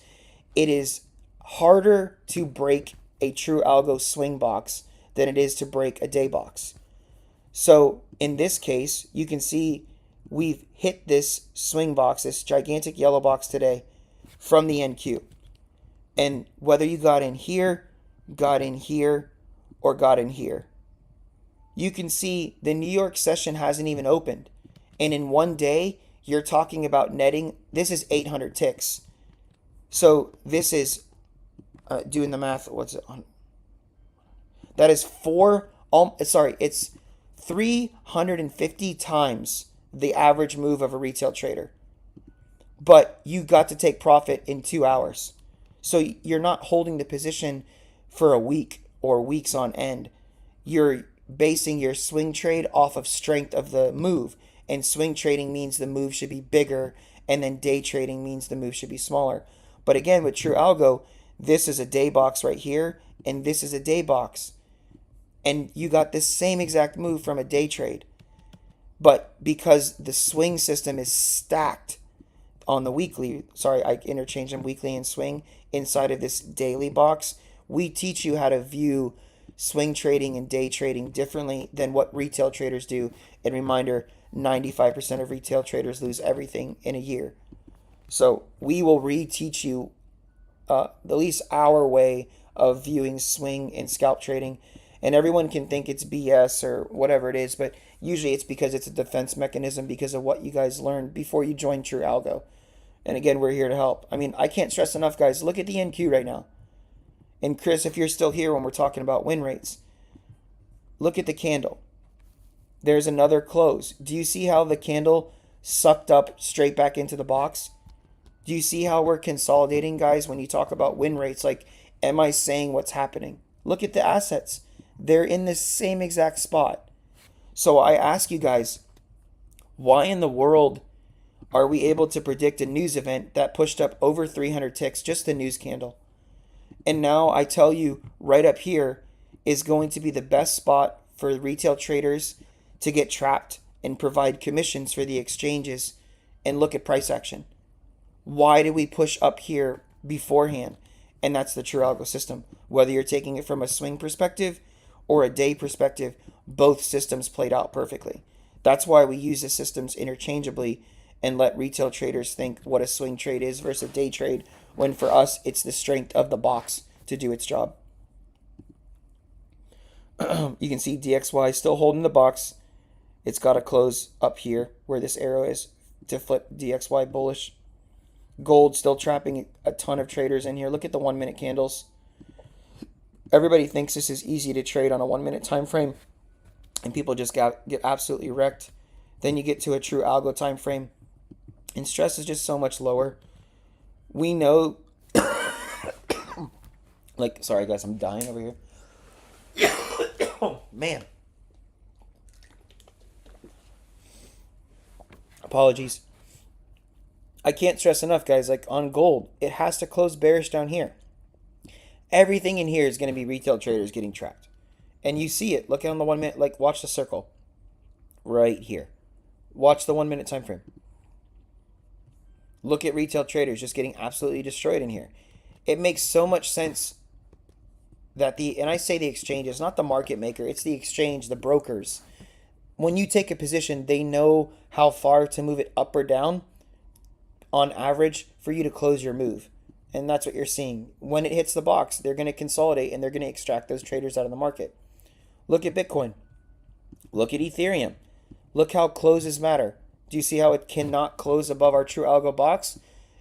it is harder to break a True Algo swing box than it is to break a day box. So in this case, you can see we've hit this swing box, this gigantic yellow box today from the NQ. And whether you got in here, or got in here, You can see the New York session hasn't even opened. And in one day, you're talking about netting. This is 800 ticks. So this is, doing the math, what's it on? That is it's 350 times the average move of a retail trader. But you got to take profit in 2 hours. So you're not holding the position for a week or weeks on end. You're basing your swing trade off of strength of the move. And swing trading means the move should be bigger, and then day trading means the move should be smaller. But again, with True Algo, this is a day box right here, and this is a day box. And you got this same exact move from a day trade. But because the swing system is stacked on the weekly, sorry, I interchange them, weekly and swing, inside of this daily box, we teach you how to view swing trading and day trading differently than what retail traders do. And reminder, 95% of retail traders lose everything in a year. So we will reteach you at least our way of viewing swing and scalp trading. And everyone can think it's BS or whatever it is, but usually it's because it's a defense mechanism because of what you guys learned before you joined True Algo. And again, we're here to help. I mean, I can't stress enough, guys. Look at the NQ right now. And Chris, if you're still here when we're talking about win rates, look at the candle. There's another close. Do you see how the candle sucked up straight back into the box? Do you see how we're consolidating, guys, when you talk about win rates? Like, am I saying what's happening? Look at the assets. They're in the same exact spot. So I ask you guys, why in the world are we able to predict a news event that pushed up over 300 ticks, just the news candle? And now I tell you right up here is going to be the best spot for retail traders to get trapped and provide commissions for the exchanges and look at price action. Why did we push up here beforehand? And that's the True Algo system. Whether you're taking it from a swing perspective or a day perspective, both systems played out perfectly. That's why we use the systems interchangeably and let retail traders think what a swing trade is versus a day trade, when for us, it's the strength of the box to do its job. You can see DXY still holding the box. It's got to close up here where this arrow is to flip DXY bullish. Gold still trapping a ton of traders in here. Look at the 1 minute candles. Everybody thinks this is easy to trade on a 1 minute time frame, and people just get absolutely wrecked. Then you get to a True Algo time frame, and stress is just so much lower. We know, like, sorry guys, I'm dying over here. Oh, man. Apologies. I can't stress enough, guys, like on gold, it has to close bearish down here. Everything in here is going to be retail traders getting trapped. And you see it. Look on the 1 minute, like watch the circle right here. Watch the 1 minute time frame. Look at retail traders just getting absolutely destroyed in here. It makes so much sense that and I say the exchanges, not the market maker, it's the exchange, the brokers. When you take a position, they know how far to move it up or down on average for you to close your move. And that's what you're seeing. When it hits the box, they're going to consolidate and they're going to extract those traders out of the market. Look at Bitcoin. Look at Ethereum. Look how closes matter. Do you see how it cannot close above our True Algo box?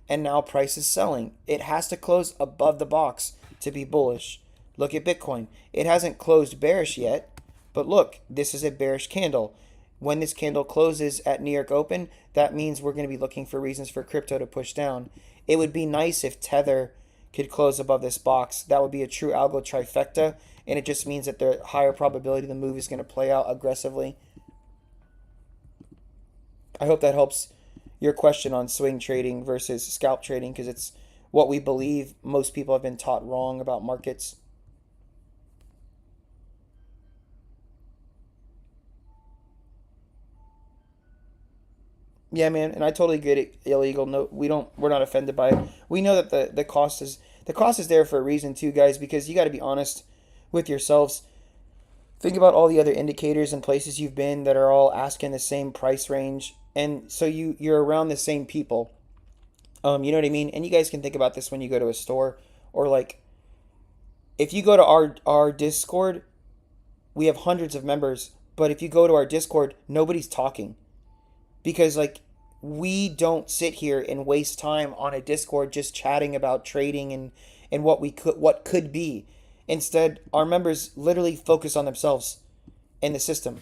And now price is selling. It has to close above the box to be bullish. Look at Bitcoin. It hasn't closed bearish yet, but look, this is a bearish candle. When this candle closes at New York Open, that means we're going to be looking for reasons for crypto to push down. It would be nice if Tether could close above this box. That would be a True Algo trifecta, and it just means that the higher probability the move is going to play out aggressively. I hope that helps your question on swing trading versus scalp trading, because it's what we believe most people have been taught wrong about markets. Yeah, man, and I totally get it. Illegal. No, we're not offended by it. We know that the cost is there for a reason too, guys, because you got to be honest with yourselves. Think about all the other indicators and places you've been that are all asking the same price range, and so you're around the same people. You know what I mean? And you guys can think about this when you go to a store, or like if you go to our Discord, we have hundreds of members, But if you go to our Discord, nobody's talking. Because like we don't sit here and waste time on a Discord just chatting about trading and what could be. Instead, our members literally focus on themselves and the system.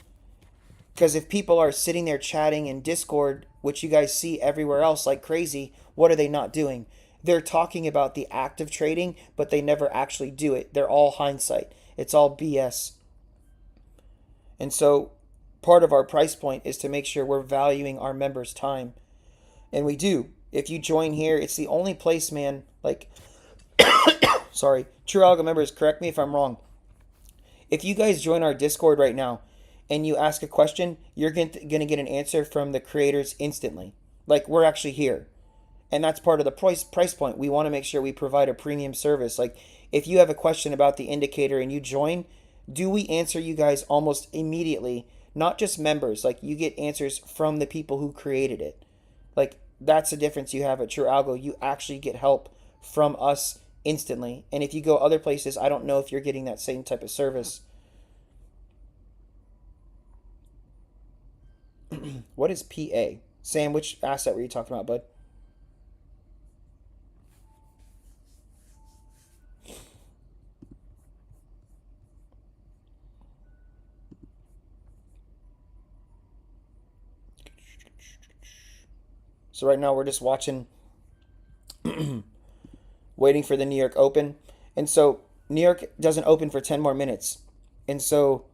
Because if people are sitting there chatting in Discord, which you guys see everywhere else like crazy, what are they not doing? They're talking about the act of trading, but they never actually do it. They're all hindsight. It's all BS. And so part of our price point is to make sure we're valuing our members' time. And we do. If you join here, it's the only place, man, like, sorry, True Algo members, correct me if I'm wrong. If you guys join our Discord right now and you ask a question, you're going to get an answer from the creators instantly. Like, we're actually here. And that's part of the price point. We want to make sure we provide a premium service. Like, if you have a question about the indicator and you join, do we answer you guys almost immediately? Not just members. Like, you get answers from the people who created it. Like, that's the difference you have at True Algo. You actually get help from us instantly. And if you go other places, I don't know if you're getting that same type of service. What is PA? Sam, which asset were you talking about, bud? So right now we're just watching, waiting for the New York Open. And so New York doesn't open for 10 more minutes. And so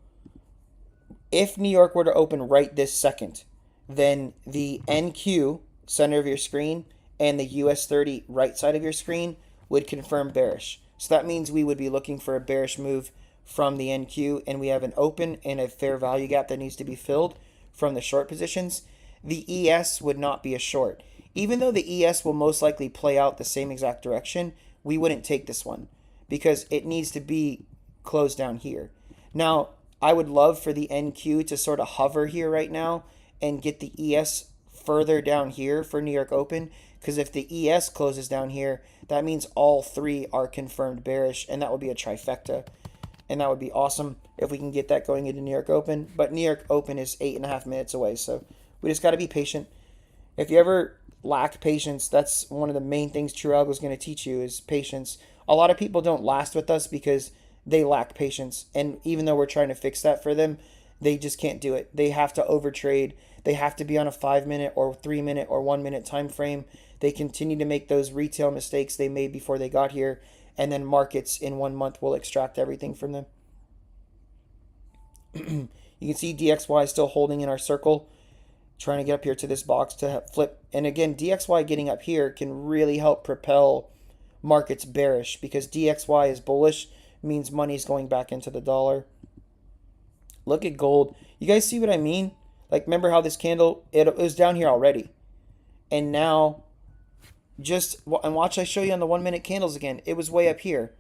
if New York were to open right this second, then the NQ, center of your screen, and the US 30 right side of your screen would confirm bearish. So that means we would be looking for a bearish move from the NQ, and we have an open and a fair value gap that needs to be filled from the short positions. The ES would not be a short. Even though the ES will most likely play out the same exact direction, we wouldn't take this one because it needs to be closed down here. Now, I would love for the NQ to sort of hover here right now and get the ES further down here for New York Open, because if the ES closes down here, that means all three are confirmed bearish, and that would be a trifecta. And that would be awesome if we can get that going into New York Open. But New York Open is 8.5 minutes away, so we just got to be patient. If you ever lack patience, that's one of the main things True Algo is going to teach you is patience. A lot of people don't last with us because they lack patience. And even though we're trying to fix that for them, they just can't do it. They have to overtrade. They have to be on a 5-minute or 3-minute or 1-minute time frame. They continue to make those retail mistakes they made before they got here. And then markets in 1 month will extract everything from them. You can see DXY still holding in our circle, trying to get up here to this box to flip. And again, DXY getting up here can really help propel markets bearish, because DXY is bullish, means money's going back into the dollar. Look at gold. You guys see what I mean? Like, remember how this candle, it was down here already. And now, and watch I show you on the 1-minute candles again. It was way up here.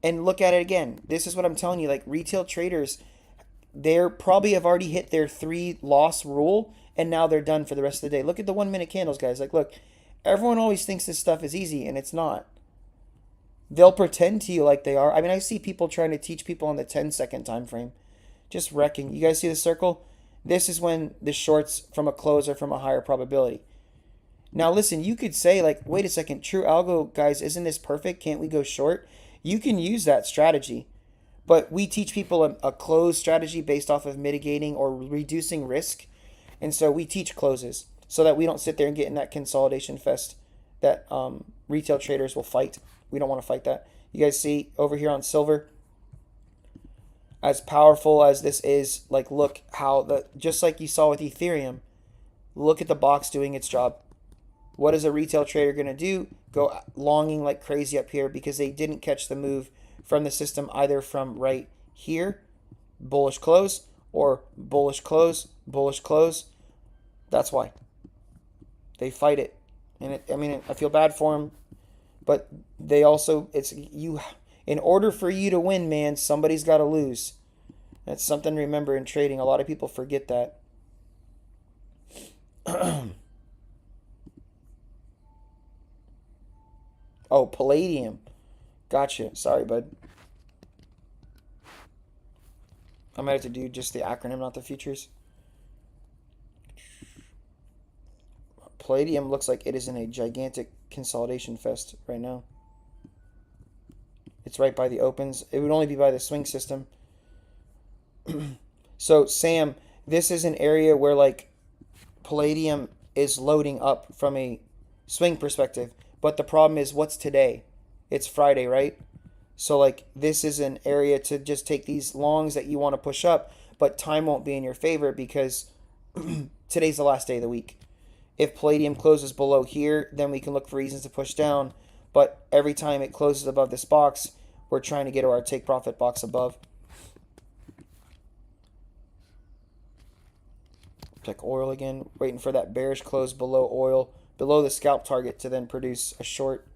And look at it again. This is what I'm telling you. Like, retail traders, they probably have already hit their 3-loss rule, and now they're done for the rest of the day. Look at the 1-minute candles, guys. Like, look, everyone always thinks this stuff is easy, and it's not. They'll pretend to you like they are. I mean, I see people trying to teach people on the 10-second time frame. Just wrecking. You guys see the circle? This is when the shorts from a close are from a higher probability. Now, listen, you could say, like, wait a second, True Algo, guys, isn't this perfect? Can't we go short? You can use that strategy. But we teach people a close strategy based off of mitigating or reducing risk. And so we teach closes so that we don't sit there and get in that consolidation fest that retail traders will fight. We don't want to fight that. You guys see over here on silver, as powerful as this is, like, look how just like you saw with Ethereum, look at the box doing its job. What is a retail trader going to do? Go longing like crazy up here because they didn't catch the move from the system, either from right here, bullish close, or bullish close, bullish close. That's why they fight it. And I mean, I feel bad for them, but they also, in order for you to win, man, somebody's got to lose. That's something to remember in trading. A lot of people forget that. Oh, palladium. Gotcha. Sorry, bud. I might have to do just the acronym, not the futures. Palladium looks like it is in a gigantic consolidation fest right now. It's right by the opens. It would only be by the swing system. So, Sam, this is an area where, like, Palladium is loading up from a swing perspective. But the problem is, what's today? It's Friday, right? So, like, this is an area to just take these longs that you want to push up, but time won't be in your favor because today's the last day of the week. If Palladium closes below here, then we can look for reasons to push down. But every time it closes above this box, we're trying to get to our take profit box above. Check oil again, waiting for that bearish close below oil, below the scalp target to then produce a short.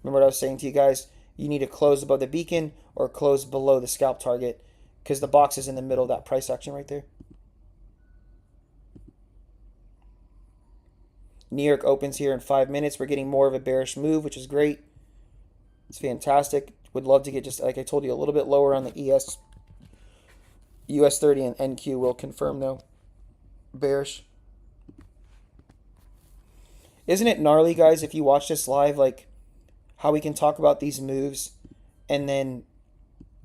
Remember what I was saying to you guys? You need to close above the beacon or close below the scalp target because the box is in the middle of that price action right there. New York opens here in 5 minutes. We're getting more of a bearish move, which is great. It's fantastic. Would love to get, just like I told you, a little bit lower on the ES. US 30 and NQ will confirm though. Bearish. Isn't it gnarly, guys, if you watch this live, like how we can talk about these moves and then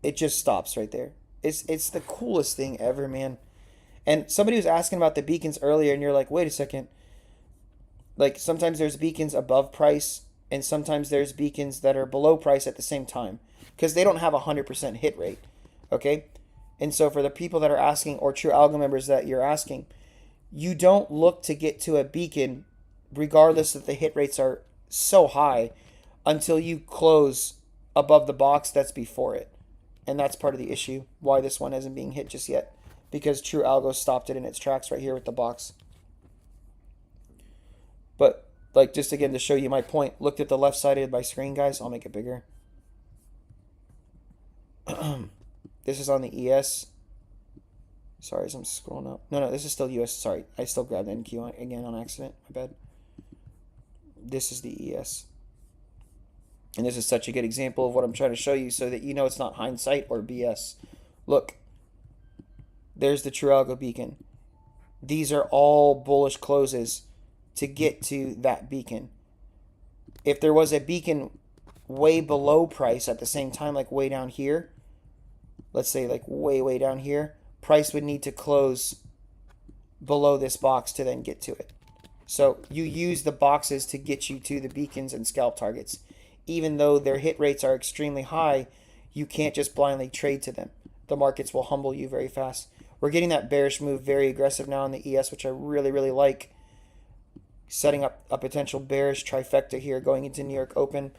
it just stops right there. It's the coolest thing ever, man. And somebody was asking about the beacons earlier and you're like, wait a second. Like sometimes there's beacons above price and sometimes there's beacons that are below price at the same time because they don't have a 100% hit rate. Okay? And so for the people that are asking, or True Algo members that you're asking, you don't look to get to a beacon regardless that the hit rates are so high until you close above the box that's before it. And that's part of the issue why this one isn't being hit just yet, because True Algo stopped it in its tracks right here with the box. But like, just again to show you my point, looked at the left side of my screen, guys. I'll make it bigger. This is on the ES. Sorry, as I'm scrolling up. No, this is still US. Sorry, I still grabbed NQ again on accident. My bad. This is the ES. And this is such a good example of what I'm trying to show you so that you know it's not hindsight or BS. Look, there's the True Algo beacon. These are all bullish closes to get to that beacon. If there was a beacon way below price at the same time, like way down here, let's say like way down here, price would need to close below this box to then get to it. So you use the boxes to get you to the beacons and scalp targets. Even though their hit rates are extremely high, you can't just blindly trade to them. The markets will humble you very fast. We're getting that bearish move very aggressive now in the ES, which I really like. Setting up a potential bearish trifecta here going into New York Open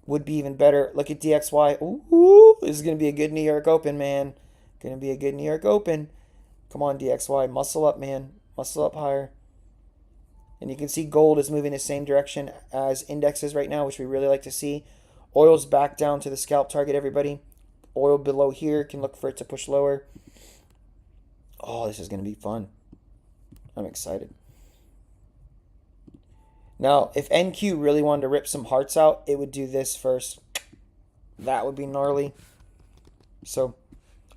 would be even better. Look at DXY. Ooh, this is going to be a good New York Open, man. Going to be a good New York Open. Come on, DXY. Muscle up, man. Muscle up higher. And you can see gold is moving the same direction as indexes right now, which we really like to see. Oil's back down to the scalp target, everybody. Oil below here can look for it to push lower. Oh, this is going to be fun. I'm excited. Now, if NQ really wanted to rip some hearts out, it would do this first. That would be gnarly. So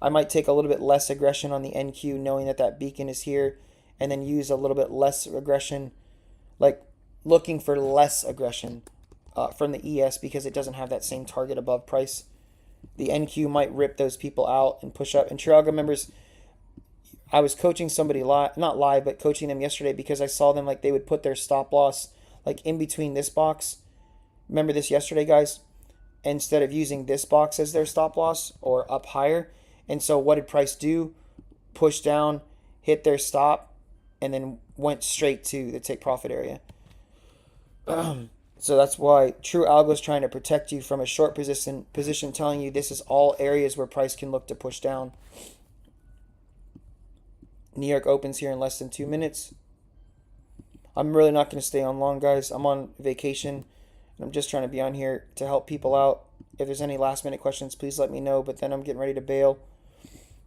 I might take a little bit less aggression on the NQ, knowing that that beacon is here, and then use a little bit less aggression, like looking for less aggression from the ES because it doesn't have that same target above price. The NQ might rip those people out and push up. And True Algo members, I was coaching somebody live, not live, but coaching them yesterday because I saw them like they would put their stop loss like in between this box. Remember this yesterday, guys? Instead of using this box as their stop loss or up higher. And so what did price do? Push down, hit their stop, and then went straight to the take profit area. So that's why True Algo is trying to protect you from a short position, telling you this is all areas where price can look to push down. New York opens here in less than 2 minutes. I'm really not going to stay on long, guys. I'm on vacation, and I'm just trying to be on here to help people out. If there's any last minute questions, please let me know, but then I'm getting ready to bail.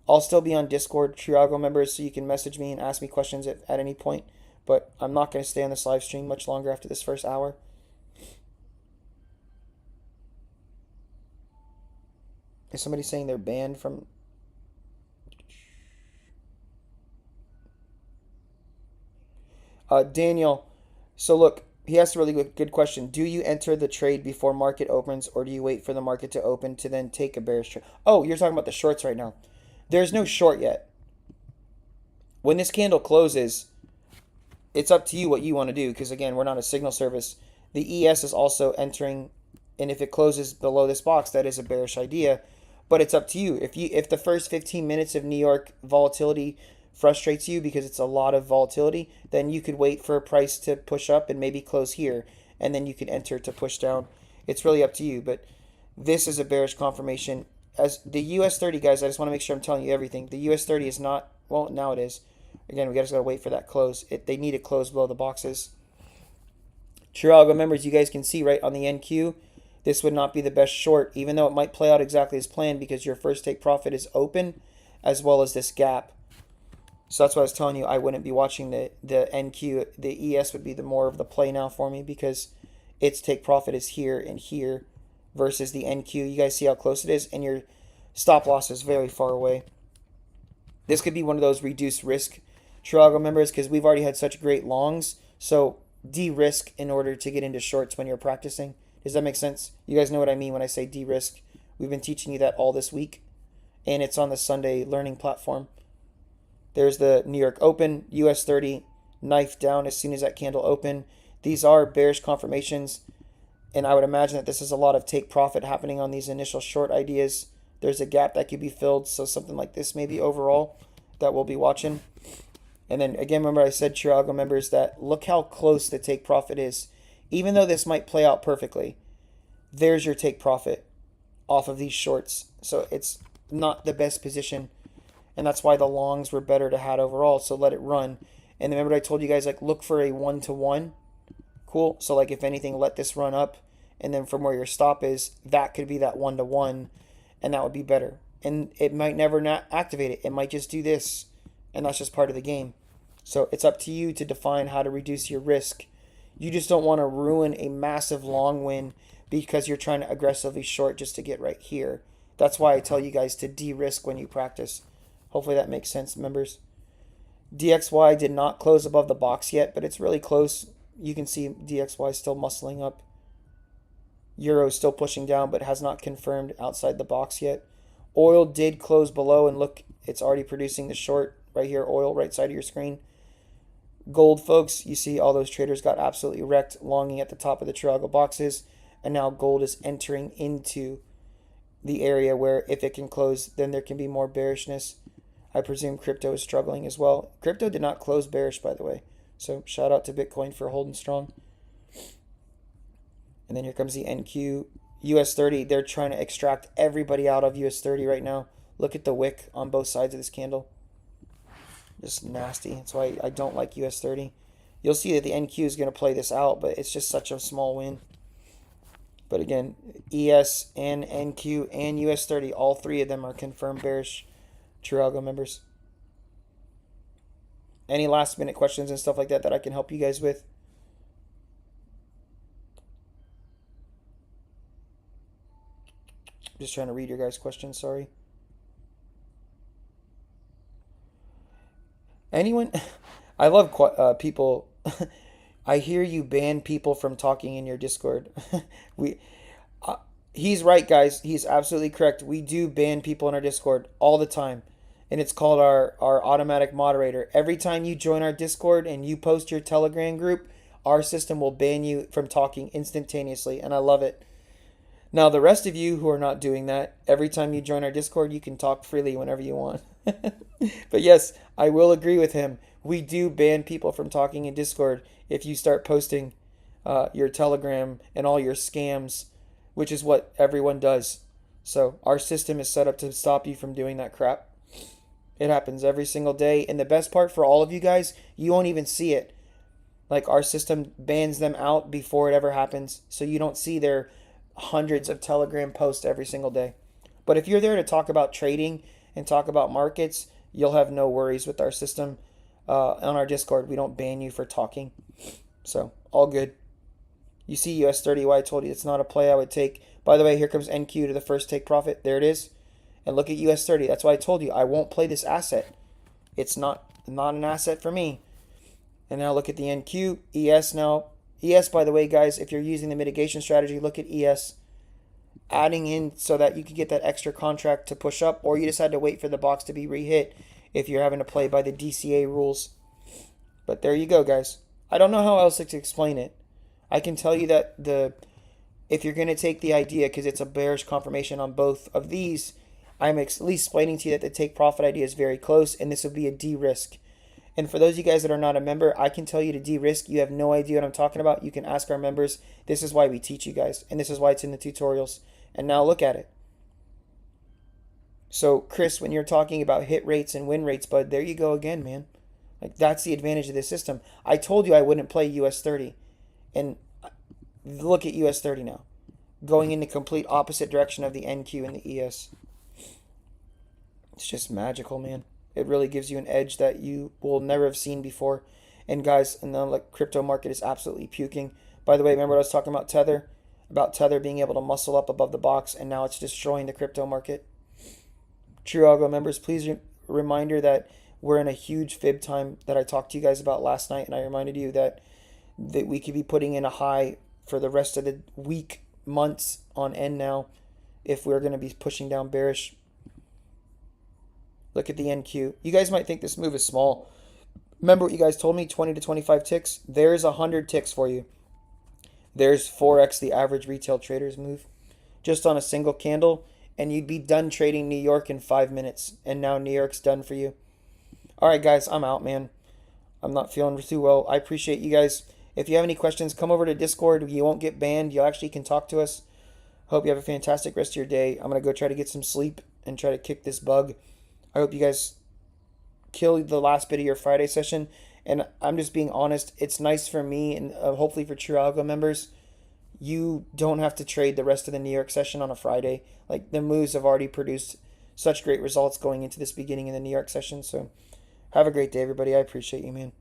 I'll still be on Discord, True Algo members, so you can message me and ask me questions at any point, but I'm not going to stay on this live stream much longer after this first hour. Is somebody saying they're banned from Daniel, so look, he asked a really good question. Do you enter the trade before market opens, or do you wait for the market to open to then take a bearish trade? Oh, you're talking about the shorts right now. There's no short yet. When this candle closes, it's up to you what you want to do, because again, we're not a signal service. The ES is also entering, and if it closes below this box, that is a bearish idea. But it's up to you. If the first 15 minutes of New York volatility frustrates you because it's a lot of volatility, then you could wait for a price to push up and maybe close here, and then you can enter to push down. It's really up to you. But this is a bearish confirmation. As the US 30, guys, I just want to make sure I'm telling you everything. The US 30 is not, well, now it is. Again, we just got to wait for that close. They need to close below the boxes. True Algo members, you guys can see right on the NQ, this would not be the best short, even though it might play out exactly as planned because your first take profit is open as well as this gap. So that's why I was telling you I wouldn't be watching the NQ. The ES would be the more of the play now for me because its take profit is here and here versus the NQ. You guys see how close it is, and your stop loss is very far away. This could be one of those reduced risk True Algo members because we've already had such great longs. So de-risk in order to get into shorts when you're practicing. Does that make sense? You guys know what I mean when I say de-risk. We've been teaching you that all this week, and it's on the Sunday learning platform. There's the New York Open, US 30, knife down as soon as that candle opened. These are bearish confirmations, and I would imagine that this is a lot of take profit happening on these initial short ideas. There's a gap that could be filled, so something like this maybe overall that we'll be watching. And then again, remember I said, True Algo members, that look how close the take profit is. Even though this might play out perfectly, there's your take profit off of these shorts. So it's not the best position. And that's why the longs were better to have overall. So let it run. And remember I told you guys, like, look for a 1-to-1. Cool. So like if anything, let this run up. And then from where your stop is, that could be that 1-to-1. And that would be better. And it might never not activate it. It might just do this. And that's just part of the game. So it's up to you to define how to reduce your risk. You just don't want to ruin a massive long win because you're trying to aggressively short just to get right here. That's why I tell you guys to de-risk when you practice. Hopefully that makes sense, members. DXY did not close above the box yet, but it's really close. You can see DXY still muscling up. Euro is still pushing down, but has not confirmed outside the box yet. Oil did close below, and look, it's already producing the short right here, oil, right side of your screen. Gold, folks, you see all those traders got absolutely wrecked, longing at the top of the True Algo boxes, and now gold is entering into the area where if it can close, then there can be more bearishness. I presume crypto is struggling as well. Crypto did not close bearish, by the way, so shout out to Bitcoin for holding strong. And then here comes the NQ. US 30, they're trying to extract everybody out of US 30 right now. Look at the wick on both sides of this candle. Just nasty. That's why I don't like US 30. You'll see that the NQ is going to play this out, but it's just such a small win. But again, ES and NQ and US 30, all three of them are confirmed bearish True Algo members. Any last minute questions and stuff like that that I can help you guys with? Just trying to read your guys' questions, sorry. Anyone? I love people. I hear you ban people from talking in your Discord. He's right, guys. He's absolutely correct. We do ban people in our Discord all the time. And it's called our automatic moderator. Every time you join our Discord and you post your Telegram group, our system will ban you from talking instantaneously. And I love it. Now, the rest of you who are not doing that, every time you join our Discord, you can talk freely whenever you want. But yes, I will agree with him. We do ban people from talking in Discord if you start posting your Telegram and all your scams, which is what everyone does. So our system is set up to stop you from doing that crap. It happens every single day. And the best part for all of you guys, you won't even see it. Like, our system bans them out before it ever happens. So you don't see their hundreds of Telegram posts every single day. But if you're there to talk about trading and talk about markets, you'll have no worries with our system. On our Discord, we don't ban you for talking. So, all good. You see US 30, why I told you it's not a play I would take. By the way, here comes NQ to the first take profit. There it is. And look at US 30. That's why I told you I won't play this asset. It's not an asset for me. And now look at the NQ, ES now. ES, by the way, guys, if you're using the mitigation strategy, look at ES adding in so that you can get that extra contract to push up, or you just had to wait for the box to be re-hit if you're having to play by the DCA rules. But there you go, guys. I don't know how else to explain it. I can tell you that if you're going to take the idea, because it's a bearish confirmation on both of these, I'm at least explaining to you that the take profit idea is very close, and this would be a de-risk. And for those of you guys that are not a member, I can tell you to de-risk. You have no idea what I'm talking about. You can ask our members. This is why we teach you guys, and this is why it's in the tutorials. And now look at it. So, Chris, when you're talking about hit rates and win rates, bud, there you go again, man. Like, that's the advantage of this system. I told you I wouldn't play US 30. And look at US 30 now. Going in the complete opposite direction of the NQ and the ES. It's just magical, man. It really gives you an edge that you will never have seen before. And guys, and the crypto market is absolutely puking. By the way, remember what I was talking about Tether? About Tether being able to muscle up above the box, and now it's destroying the crypto market. True Algo members, please reminder that we're in a huge fib time that I talked to you guys about last night, and I reminded you that we could be putting in a high for the rest of the week, months on end now, if we're going to be pushing down bearish. Look at the NQ. You guys might think this move is small. Remember what you guys told me, 20 to 25 ticks? There's 100 ticks for you. There's 4x the average retail trader's move. Just on a single candle, and you'd be done trading New York in 5 minutes. And now New York's done for you. Alright guys, I'm out, man. I'm not feeling too well. I appreciate you guys. If you have any questions, come over to Discord. You won't get banned. You actually can talk to us. Hope you have a fantastic rest of your day. I'm going to go try to get some sleep and try to kick this bug. I hope you guys kill the last bit of your Friday session. And I'm just being honest. It's nice for me and hopefully for True Algo members. You don't have to trade the rest of the New York session on a Friday. Like, the moves have already produced such great results going into this beginning of the New York session. So have a great day, everybody. I appreciate you, man.